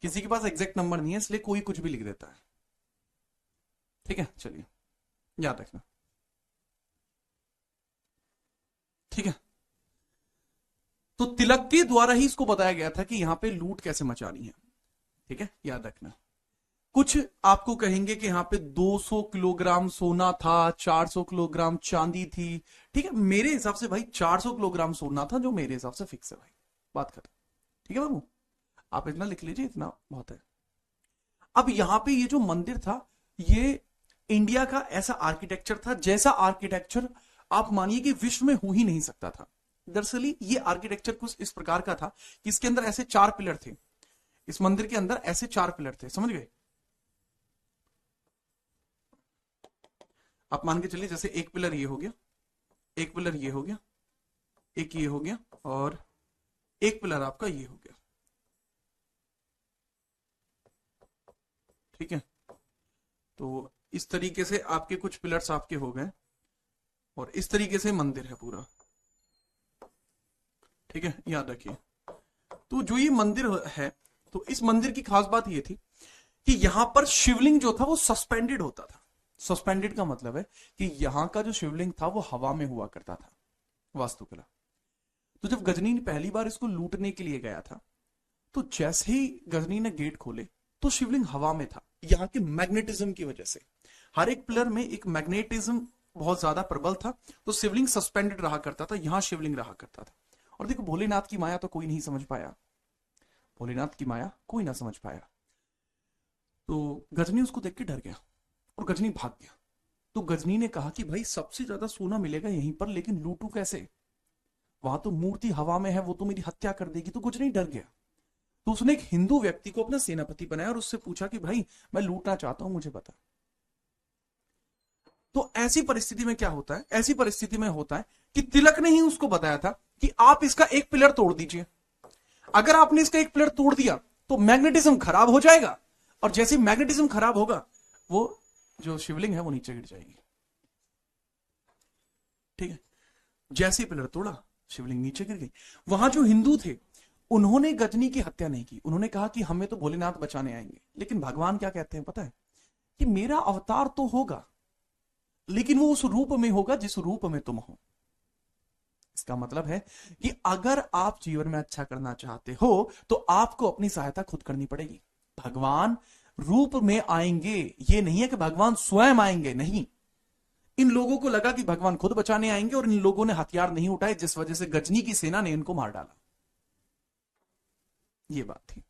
किसी के पास एग्जैक्ट नंबर नहीं है, इसलिए कोई कुछ भी लिख देता है। ठीक है, चलिए याद रखना। ठीक है, तो तिलक के द्वारा ही इसको बताया गया था कि यहां पे लूट कैसे मचानी है। ठीक है, याद रखना। कुछ आपको कहेंगे कि यहां पे 200 किलोग्राम सोना था, 400 किलोग्राम चांदी थी। ठीक है, मेरे हिसाब से भाई 400 किलोग्राम सोना था, जो मेरे हिसाब से फिक्स है भाई, बात खत्म। ठीक है बाबू, आप इतना लिख लीजिए, इतना बहुत है। अब यहां पे ये जो मंदिर था, ये इंडिया का ऐसा आर्किटेक्चर था जैसा आर्किटेक्चर आप मानिए कि विश्व में हो ही नहीं सकता था। दरअसल ये आर्किटेक्चर कुछ इस प्रकार का था कि इसके अंदर ऐसे 4 पिलर थे, इस मंदिर के अंदर ऐसे 4 पिलर थे, समझ गए? आप मान के चलिए, जैसे एक पिलर ये हो गया, एक पिलर ये हो गया, एक ये हो गया, और एक पिलर आपका ये हो गया। ठीक है, तो इस तरीके से आपके कुछ पिलर्स आपके हो गए, और इस तरीके से मंदिर है पूरा। ठीक है, याद रखिए। तो जो ये मंदिर है, तो इस मंदिर की खास बात ये थी कि यहां पर शिवलिंग जो था वो सस्पेंडेड होता था। सस्पेंडेड का मतलब है कि यहां का जो शिवलिंग था वो हवा में हुआ करता था, वास्तुकला। तो जब गजनी ने पहली बार इसको लूटने के लिए गया था, तो जैसे ही गजनी ने गेट खोले तो शिवलिंग हवा में था, यहाँ के मैग्नेटिज्म की वजह से। हर एक पिलर में एक मैग्नेटिज्म बहुत ज्यादा प्रबल था, तो शिवलिंग सस्पेंडेड रहा करता था, यहां शिवलिंग रहा करता था। और देखो, भोलेनाथ की माया तो कोई नहीं समझ पाया, भोलेनाथ की माया कोई ना समझ पाया। तो गजनी उसको देख के डर गया और गजनी भाग गया। तो गजनी ने कहा कि भाई सबसे ज्यादा सोना मिलेगा यहीं पर, लेकिन लूटू कैसे? वहां तो मूर्ति हवा में है, वो तो मेरी हत्या कर देगी। तो गजनी डर गया। तो उसने एक हिंदू व्यक्ति को अपना सेनापति बनाया और उससे पूछा कि भाई मैं लूटना चाहता हूं, मुझे बता। तो ऐसी परिस्थिति में क्या होता है? ऐसी परिस्थिति में होता है कि तिलक ने ही उसको बताया था कि आप इसका एक पिलर तोड़ दीजिए। अगर आपने इसका एक पिलर तोड़ दिया तो मैग्नेटिज्म खराब हो जाएगा, और जैसे मैग्नेटिज्म खराब होगा, वो जो शिवलिंग है वो नीचे गिर जाएगी। ठीक है, जैसे ही पिलर तोड़ा शिवलिंग नीचे गिर गई। वहां जो हिंदू थे उन्होंने गजनी की हत्या नहीं की, उन्होंने कहा कि हमें तो भोलेनाथ बचाने आएंगे। लेकिन भगवान क्या कहते हैं पता है, कि मेरा अवतार तो होगा लेकिन वो उस रूप में होगा जिस रूप में तुम हो। इसका मतलब है कि अगर आप जीवन में अच्छा करना चाहते हो तो आपको अपनी सहायता खुद करनी पड़ेगी। भगवान रूप में आएंगे, ये नहीं है कि भगवान स्वयं आएंगे, नहीं। इन लोगों को लगा कि भगवान खुद बचाने आएंगे और इन लोगों ने हथियार नहीं उठाए, जिस वजह से गजनी की सेना ने इनको मार डाला। ये बात थी।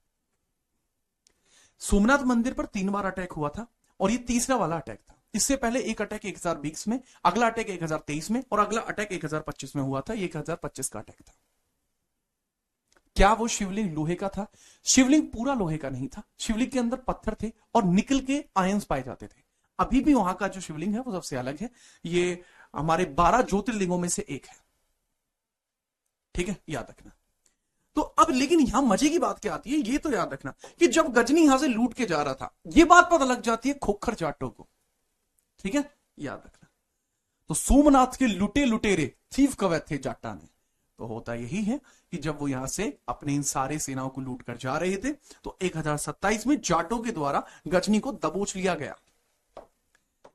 सोमनाथ मंदिर पर 3 बार अटैक हुआ था और ये तीसरा वाला अटैक था। इससे पहले एक अटैक 1020 में, अगला अटैक 1023 में और अगला अटैक 1025 में हुआ था। ये 1025 का अटैक था। क्या वो शिवलिंग लोहे का था? शिवलिंग पूरा लोहे का नहीं था, शिवलिंग के अंदर पत्थर थे और निकल के आयंस पाए जाते थे। अभी भी वहां का जो शिवलिंग है वो सबसे अलग है। ये हमारे 12 ज्योतिर्लिंगों में से एक है। ठीक है, याद रखना। तो अब लेकिन यहां मजे की बात क्या आती है, ये तो याद रखना कि जब गजनी यहां से लूट के जा रहा था, ये बात पता लग जाती है खोखर जाटों को। ठीक है, याद रखना। तो सोमनाथ के लुटे लुटेरे थीफ कवै थे जाटा ने। तो होता यही है कि जब वो यहां से अपने इन सारे सेनाओं को लूट कर जा रहे थे तो 1027 में जाटों के द्वारा गजनी को दबोच लिया गया।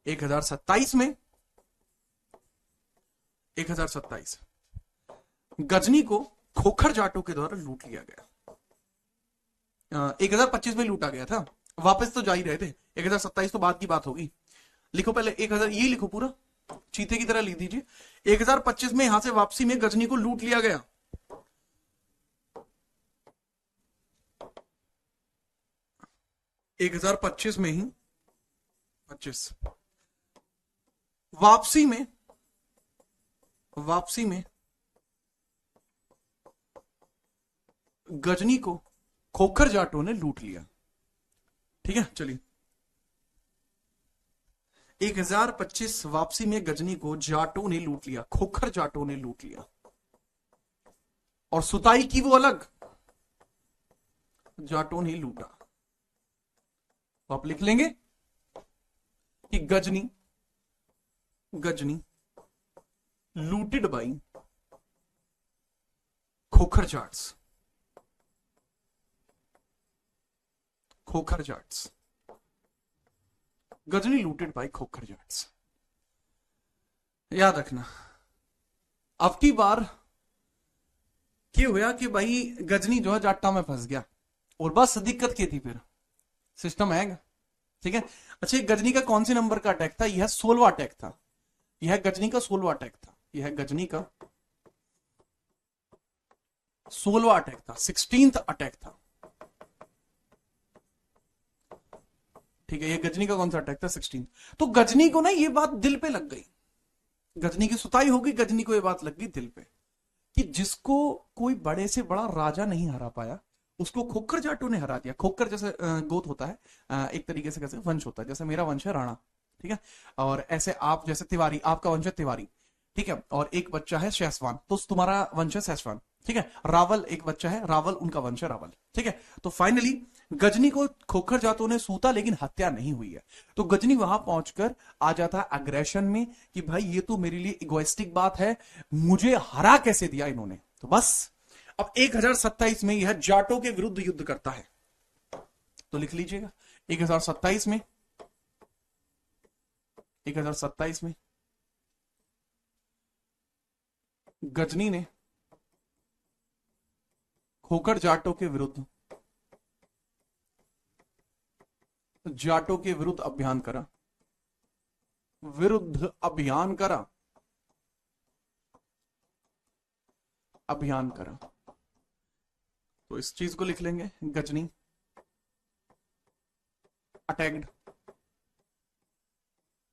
1027 में 1027 गजनी को खोखर जाटों के द्वारा लूट लिया गया। 1025 में लूटा गया था, वापस तो जा ही रहे थे। 1027 तो बाद की बात होगी। लिखो पहले 1000, ये लिखो पूरा, चीते की तरह लिख दीजिए। 1025 में यहां से वापसी में गजनी को लूट लिया गया। एक 1025 में ही 25 वापसी में गजनी को खोखर जाटों ने लूट लिया। ठीक है, चलिए 1025 वापसी में गजनी को जाटों ने लूट लिया, खोखर जाटों ने लूट लिया। और सुताई की वो अलग, जाटों ने लूटा। तो आप लिख लेंगे कि Ghazni looted by Khokhar Jats. Khokhar Jats, Ghazni looted by Khokhar Jats. याद रखना। अब की बार क्या हुआ कि भाई गजनी जो है जाट्टा में फंस गया और बस दिक्कत क्या थी, फिर सिस्टम आएगा। ठीक है, अच्छा गजनी का कौन से नंबर का अटैक था? यह 16वां अटैक था। यह गजनी का 16वां अटैक था। यह गजनी का 16वां अटैक था, 16th अटैक था। ठीक है, ये गजनी का कौन सा अटैक था? 16। तो गजनी को ना ये बात दिल पे लग गई, गजनी की सुताई हो गई, गजनी को ये बात लग गई दिल पे कि जिसको कोई बड़े से बड़ा राजा नहीं हरा पाया उसको खोखर जाटों ने हरा दिया। खोखर जैसे गोत होता है, एक तरीके से कैसे वंश होता है, जैसे मेरा वंश है राणा, ठीक है, और ऐसे आप जैसे तिवारी, आपका वंश है तिवारी, ठीक है, और एक बच्चा है शेषवान, तो तुम्हारा वंश है शेषवान, ठीक है। रावल एक बच्चा है रावल, उनका वंश है रावल, ठीक है। तो फाइनली गजनी को खोखर जातों ने सूता लेकिन हत्या नहीं हुई है। तो गजनी वहां पहुंचकर आ जाता है अग्रेशन में कि भाई ये तो मेरे लिए इगोइस्टिक बात है, मुझे हरा कैसे दिया इन्होंने। तो बस अब 1027 में यह जाटों के विरुद्ध युद्ध करता है। तो लिख लीजिएगा 1027 में 1027 में गजनी ने खोखर जाटों के विरुद्ध अभियान करा, अभियान करा। तो इस चीज को लिख लेंगे, गजनी अटैक्ड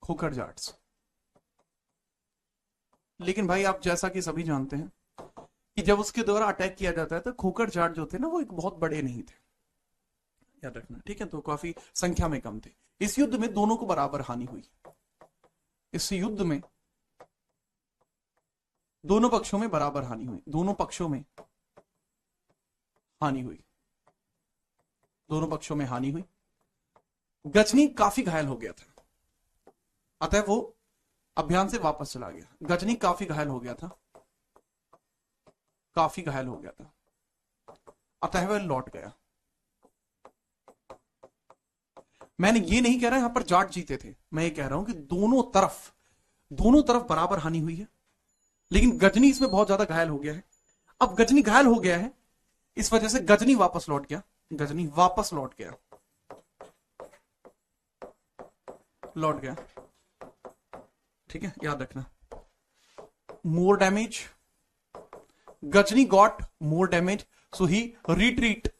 खोखर जाट्स। लेकिन भाई आप जैसा कि सभी जानते हैं कि जब उसके द्वारा अटैक किया जाता है तो खोखर जाट जो थे ना वो एक बहुत बड़े नहीं थे, याद रखना, ठीक है। तो काफी संख्या में कम थे। इस युद्ध में दोनों को बराबर हानि हुई। इस युद्ध में दोनों पक्षों में बराबर हानि हुई, दोनों पक्षों में हानि हुई, दोनों पक्षों में हानि हुई। गजनी काफी घायल हो गया था, अतः वो अभियान से वापस चला गया। गजनी काफी घायल हो गया था, काफी घायल हो गया था, अतः वह लौट गया। मैंने ये नहीं कह रहा यहां पर जाट जीते थे, मैं ये कह रहा हूं कि दोनों तरफ बराबर हानि हुई है, लेकिन गजनी इसमें बहुत ज्यादा घायल हो गया है। अब गजनी घायल हो गया है, इस वजह से गजनी वापस लौट गया, गजनी वापस लौट गया, लौट गया। ठीक है, याद रखना। More damage, Ghazni got more damage, so he retreat.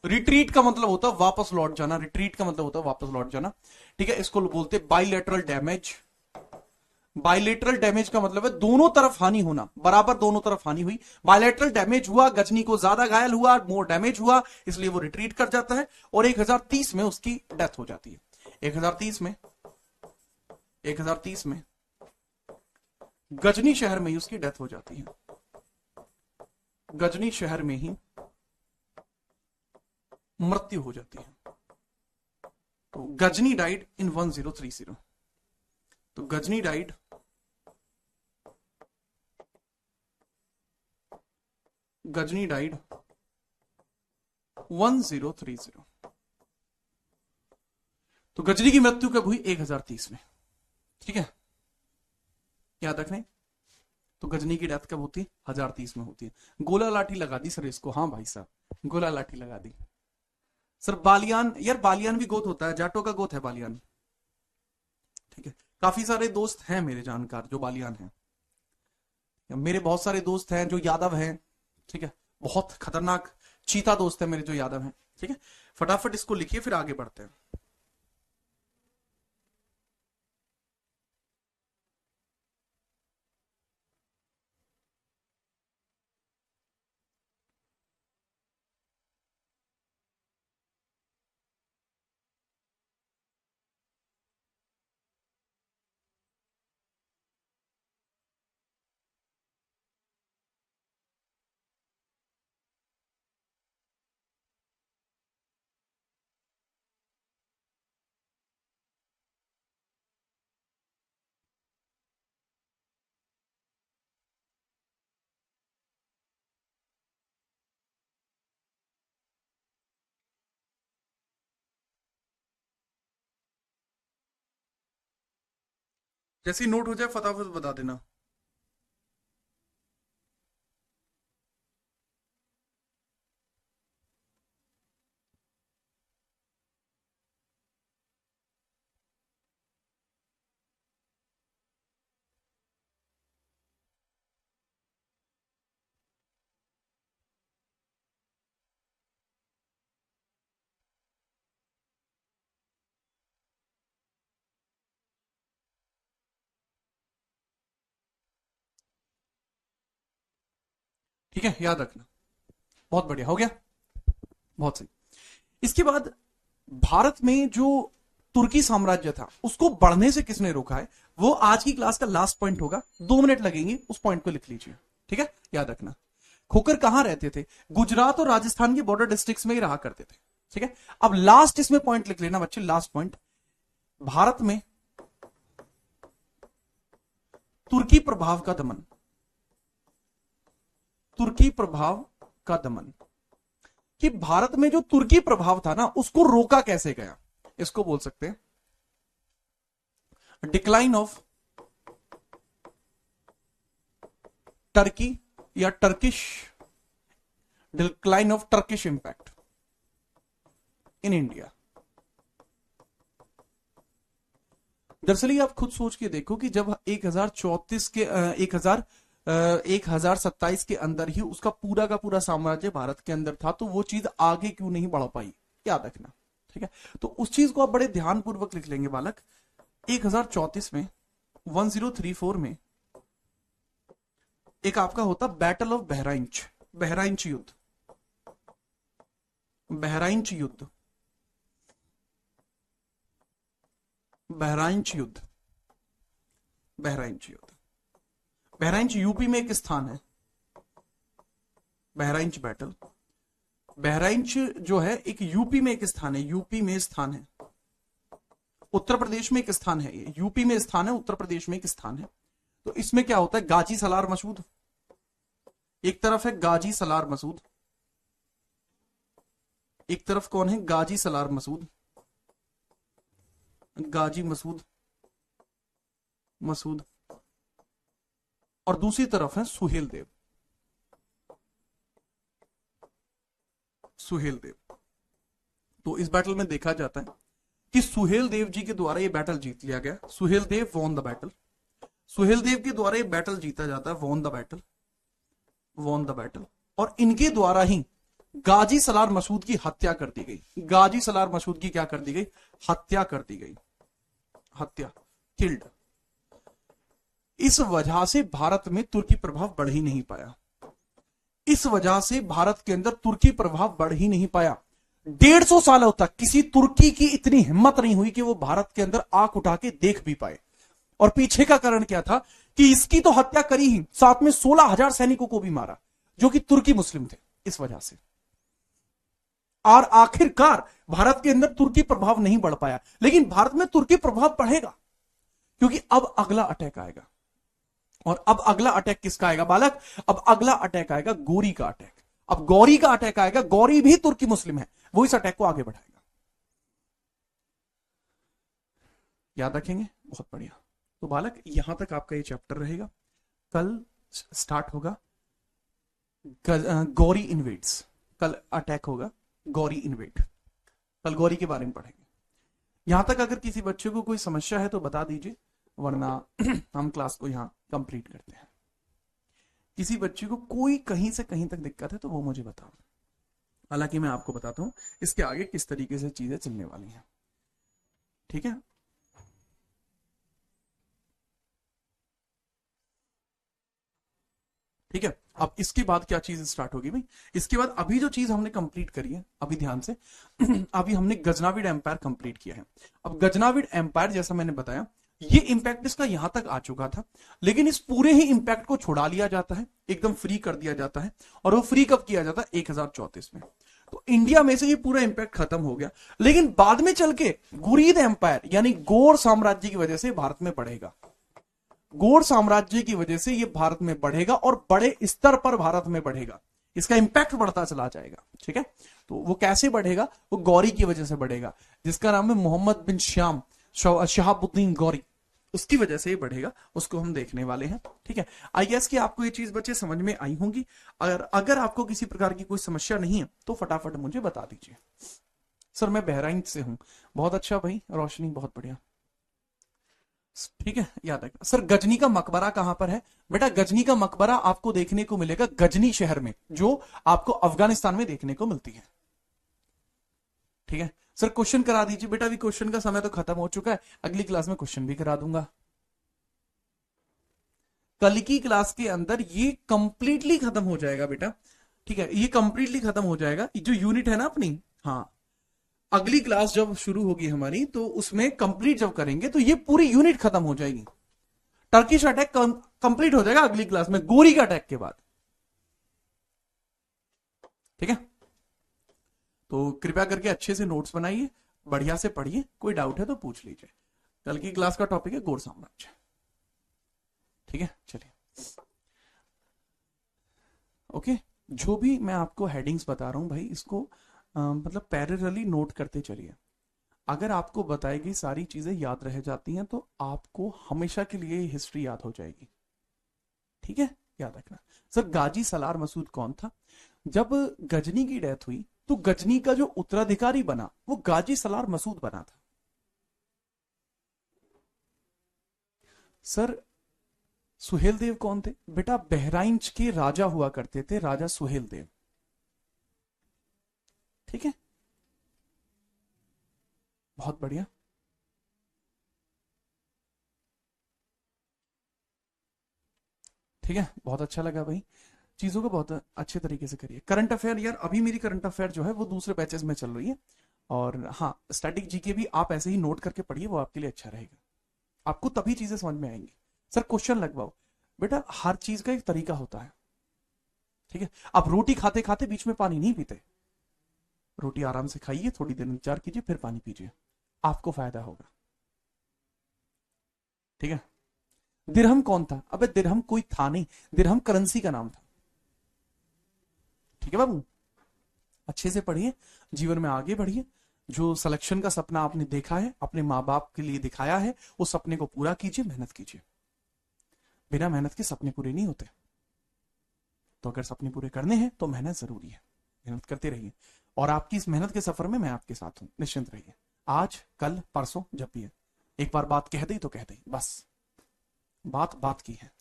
Retreat का मतलब होता है वापस लौट जाना, रिट्रीट का मतलब होता है वापस लौट जाना। ठीक है, इसको बोलते हैं बाइलेटरल डैमेज। बाइलेटरल डैमेज का मतलब है दोनों तरफ हानि होना, बराबर दोनों तरफ हानि हुई। बाइलेटरल डैमेज हुआ, गजनी को ज्यादा घायल हुआ, मोर डैमेज हुआ, इसलिए वो रिट्रीट कर जाता है और 1030 में उसकी डेथ हो जाती है। 1030 में गजनी शहर में ही उसकी डेथ हो जाती है, गजनी शहर में ही मृत्यु हो जाती है। तो गजनी डाइड इन 1030। तो गजनी डाइड गजनी डाइड 1030। तो गजनी की मृत्यु कब हुई? 1030 में। ठीक है, याद रखने। तो गजनी की डेथ कब होती है? 1030 में होती है। गोला लाठी लगा दी सर इसको, हाँ भाई साहब, गोला लाठी लगा दी सर। बालियान, यार बालियान भी गोत होता है, जाटों का गोत है बालियान। ठीक है, काफी सारे दोस्त हैं मेरे जानकार जो बालियान हैं, मेरे बहुत सारे दोस्त हैं जो यादव हैं। ठीक है, बहुत खतरनाक चीता दोस्त है मेरे जो यादव हैं। ठीक है, फटाफट इसको लिखिए फिर आगे बढ़ते हैं। जैसे ही नोट हो जाए फटाफट बता देना। ठीक है, याद रखना। बहुत बढ़िया, हो गया, बहुत सही। इसके बाद भारत में जो तुर्की साम्राज्य था उसको बढ़ने से किसने रोका है, वो आज की क्लास का लास्ट पॉइंट होगा। 2 मिनट लगेंगे, उस पॉइंट को लिख लीजिए। ठीक है, याद रखना। खोकर कहां रहते थे? गुजरात और राजस्थान के बॉर्डर डिस्ट्रिक्ट्स में ही रहा करते थे। ठीक है, अब लास्ट इसमें पॉइंट लिख लेना बच्चे, लास्ट पॉइंट। भारत में तुर्की प्रभाव का दमन, तुर्की प्रभाव का दमन, कि भारत में जो तुर्की प्रभाव था ना उसको रोका कैसे गया, इसको बोल सकते हैं डिक्लाइन ऑफ टर्की या Turkish, decline of Turkish impact in India. दरअसल आप खुद सोच के देखो कि जब 1034 के 1027 के अंदर ही उसका पूरा का पूरा साम्राज्य भारत के अंदर था, तो वो चीज आगे क्यों नहीं बढ़ पाई, याद रखना। ठीक है, तो उस चीज को आप बड़े ध्यानपूर्वक लिख लेंगे बालक। 1034 में 1034 में एक आपका होता बैटल ऑफ बहराइच, बहराइच युद्ध, बहराइच युद्ध, बहराइच युद्ध, बहराइच युद्ध। बहराइच यूपी में एक स्थान है, बहराइच बैटल। बहराइच जो है एक यूपी में एक स्थान है, यूपी में स्थान है। उत्तर प्रदेश में एक स्थान है, ये यूपी में स्थान है, उत्तर प्रदेश में एक स्थान है। तो इसमें क्या होता है, गाजी सलार मसूद, एक तरफ है गाजी सलार मसूद, एक तरफ कौन है, गाजी सलार मसूद, गाजी मसूद मसूद, और दूसरी तरफ है सुहेल देव, सुहेल देव। तो इस बैटल में देखा जाता है कि सुहेल देव जी के द्वारा ये बैटल जीत लिया गया। Suhel Dev von the battle, Suhel Dev के द्वारा ये बैटल जीता जाता है, von the battle, von the battle. और इनके द्वारा ही गाजी सलार मसूद की हत्या कर दी गई। गाजी सलार मसूद की क्या कर दी गई, हत्या कर दी गई, हत्या, किल्ड। इस वजह से भारत में तुर्की प्रभाव बढ़ ही नहीं पाया, इस वजह से भारत के अंदर तुर्की प्रभाव बढ़ ही नहीं पाया। 150 सालों तक किसी तुर्की की इतनी हिम्मत नहीं हुई कि वो भारत के अंदर आंख उठा के देख भी पाए। और पीछे का कारण क्या था कि इसकी तो हत्या करी ही, साथ में 16,000 सैनिकों को भी मारा जो कि तुर्की मुस्लिम थे, इस वजह से। और आखिरकार भारत के अंदर तुर्की प्रभाव नहीं बढ़ पाया। लेकिन भारत में तुर्की प्रभाव बढ़ेगा क्योंकि अब अगला अटैक आएगा। और अब अगला अटैक किसका आएगा बालक, अब अगला अटैक आएगा गौरी का अटैक। अब गौरी का अटैक आएगा, गौरी भी तुर्की मुस्लिम है, वो इस अटैक को आगे बढ़ाएगा। याद रखेंगे, बहुत बढ़िया। तो बालक यहां तक आपका ये चैप्टर रहेगा। कल स्टार्ट होगा गौरी इन्वेड्स, कल अटैक होगा गौरी इन्वेड, कल गौरी के बारे में पढ़ेंगे। यहां तक अगर किसी बच्चे को कोई समस्या है तो बता दीजिए, वरना हम क्लास को यहां कंप्लीट करते हैं। किसी बच्चे को कोई कहीं से कहीं तक दिक्कत है तो वो मुझे बताओ। हालांकि मैं आपको बताता हूं इसके आगे किस तरीके से चीजें चलने वाली हैं, ठीक है। ठीक है, अब इसके बाद क्या चीज स्टार्ट होगी भाई, इसके बाद अभी जो चीज हमने कंप्लीट करी है, अभी ध्यान से अभी हमने गजनाविड एम्पायर कंप्लीट किया है। अब गजनाविड एम्पायर जैसा मैंने बताया, ये इंपैक्ट इसका यहां तक आ चुका था, लेकिन इस पूरे ही इंपैक्ट को छुड़ा लिया जाता है, एकदम फ्री कर दिया जाता है। और वो फ्री कब किया जाता है, 1034 में। तो इंडिया में से ये पूरा इंपैक्ट खत्म हो गया। लेकिन बाद में चल के गुरीद एम्पायर यानी गौड़ साम्राज्य की वजह से भारत में बढ़ेगा, गौड़ साम्राज्य की वजह से ये भारत में बढ़ेगा और बड़े स्तर पर भारत में बढ़ेगा, इसका इंपैक्ट बढ़ता चला जाएगा, ठीक है। तो वो कैसे बढ़ेगा, वो गौरी की वजह से बढ़ेगा, जिसका नाम है मोहम्मद बिन श्याम शहाबुद्दीन गौरी, उसकी वजह से ये बढ़ेगा, उसको हम देखने वाले हैं, ठीक है। आई गेस कि आपको ये चीज बच्चे समझ में आई होंगी। अगर आपको किसी प्रकार की कोई समस्या नहीं है तो फटाफट मुझे बता दीजिए। सर मैं बहराइच से हूं, बहुत अच्छा भाई, रोशनी बहुत बढ़िया, ठीक है। याद रखना। सर गजनी का मकबरा कहां पर है, बेटा गजनी का मकबरा आपको देखने को मिलेगा गजनी शहर में, जो आपको अफगानिस्तान में देखने को मिलती है, ठीक है। सर क्वेश्चन करा दीजिए बेटा, अभी क्वेश्चन का समय तो खत्म हो चुका है, अगली क्लास में क्वेश्चन भी करा दूंगा। कल की क्लास के अंदर ये कंप्लीटली खत्म हो जाएगा बेटा, ठीक है, ये कंप्लीटली खत्म हो जाएगा, जो यूनिट है ना अपनी। हाँ, अगली क्लास जब शुरू होगी हमारी तो उसमें कंप्लीट जब करेंगे तो ये पूरी यूनिट खत्म हो जाएगी। टर्किश अटैक कंप्लीट हो जाएगा अगली क्लास में, गोरी का अटैक के बाद, ठीक है। तो कृपया करके अच्छे से नोट्स बनाइए, बढ़िया से पढ़िए, कोई डाउट है तो पूछ लीजिए। कल की क्लास का टॉपिक है गौड़ साम्राज्य, ठीक है। चलिए ओके, जो भी मैं आपको हेडिंग्स बता रहा हूं भाई, इसको मतलब पैरेलली नोट करते चलिए। अगर आपको बताई गई सारी चीजें याद रह जाती हैं तो आपको हमेशा के लिए हिस्ट्री याद हो जाएगी, ठीक है। याद रखना। सर गाजी सलार मसूद कौन था, जब गजनी की डेथ हुई तो गजनी का जो उत्तराधिकारी बना वो गाजी सलार मसूद बना था। सर सुहेल देव कौन थे, बेटा बहराइच के राजा हुआ करते थे, राजा सुहेल देव, ठीक है। बहुत बढ़िया, ठीक है, बहुत अच्छा लगा भाई, चीजों को बहुत अच्छे तरीके से करिए। करंट अफेयर यार, अभी मेरी करंट अफेयर जो है वो दूसरे बैचेस में चल रही है, और हाँ स्टैटिक जीके भी आप ऐसे ही नोट करके पढ़िए, वो आपके लिए अच्छा रहेगा, आपको तभी चीजें समझ में आएंगी। सर क्वेश्चन लगवाओ, बेटा हर चीज का एक तरीका होता है, ठीक है। आप रोटी खाते खाते बीच में पानी नहीं पीते, रोटी आराम से खाइए, थोड़ी देर इंतजार कीजिए, फिर पानी पीजिए, आपको फायदा होगा, ठीक है। दिरहम कौन था? अबे दिरहम कोई था नहीं, दिरहम करेंसी का नाम था। ठीक है बाबू, अच्छे से पढ़िए, जीवन में आगे बढ़िए। जो सिलेक्शन का सपना आपने देखा है, अपने माँ बाप के लिए दिखाया है, उस सपने को पूरा कीजिए, मेहनत कीजिए। बिना मेहनत के सपने पूरे नहीं होते। तो अगर सपने पूरे करने हैं तो मेहनत जरूरी है, मेहनत करते रहिए। और आपकी इस मेहनत के सफर में मैं आपके साथ हूं, निश्चिंत रहिए। आज कल परसों जब भी है, एक बार बात कह दी तो कह दी, बस बात बात की है।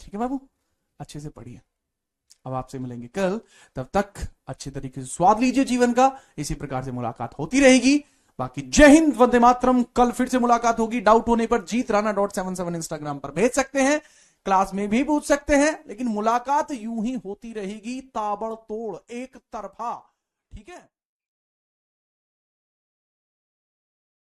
ठीक है बाबू, अच्छे से पढ़िए। अब आपसे मिलेंगे कल, तब तक अच्छे तरीके से स्वाद लीजिए जीवन का। इसी प्रकार से मुलाकात होती रहेगी। बाकी जय हिंद, वंदे मातरम। कल फिर से मुलाकात होगी। डाउट होने पर जीतराणा.77 इंस्टाग्राम पर भेज सकते हैं, क्लास में भी पूछ सकते हैं, लेकिन मुलाकात यूं ही होती रहेगी, ताबड़तोड़, एक तरफा। ठीक है।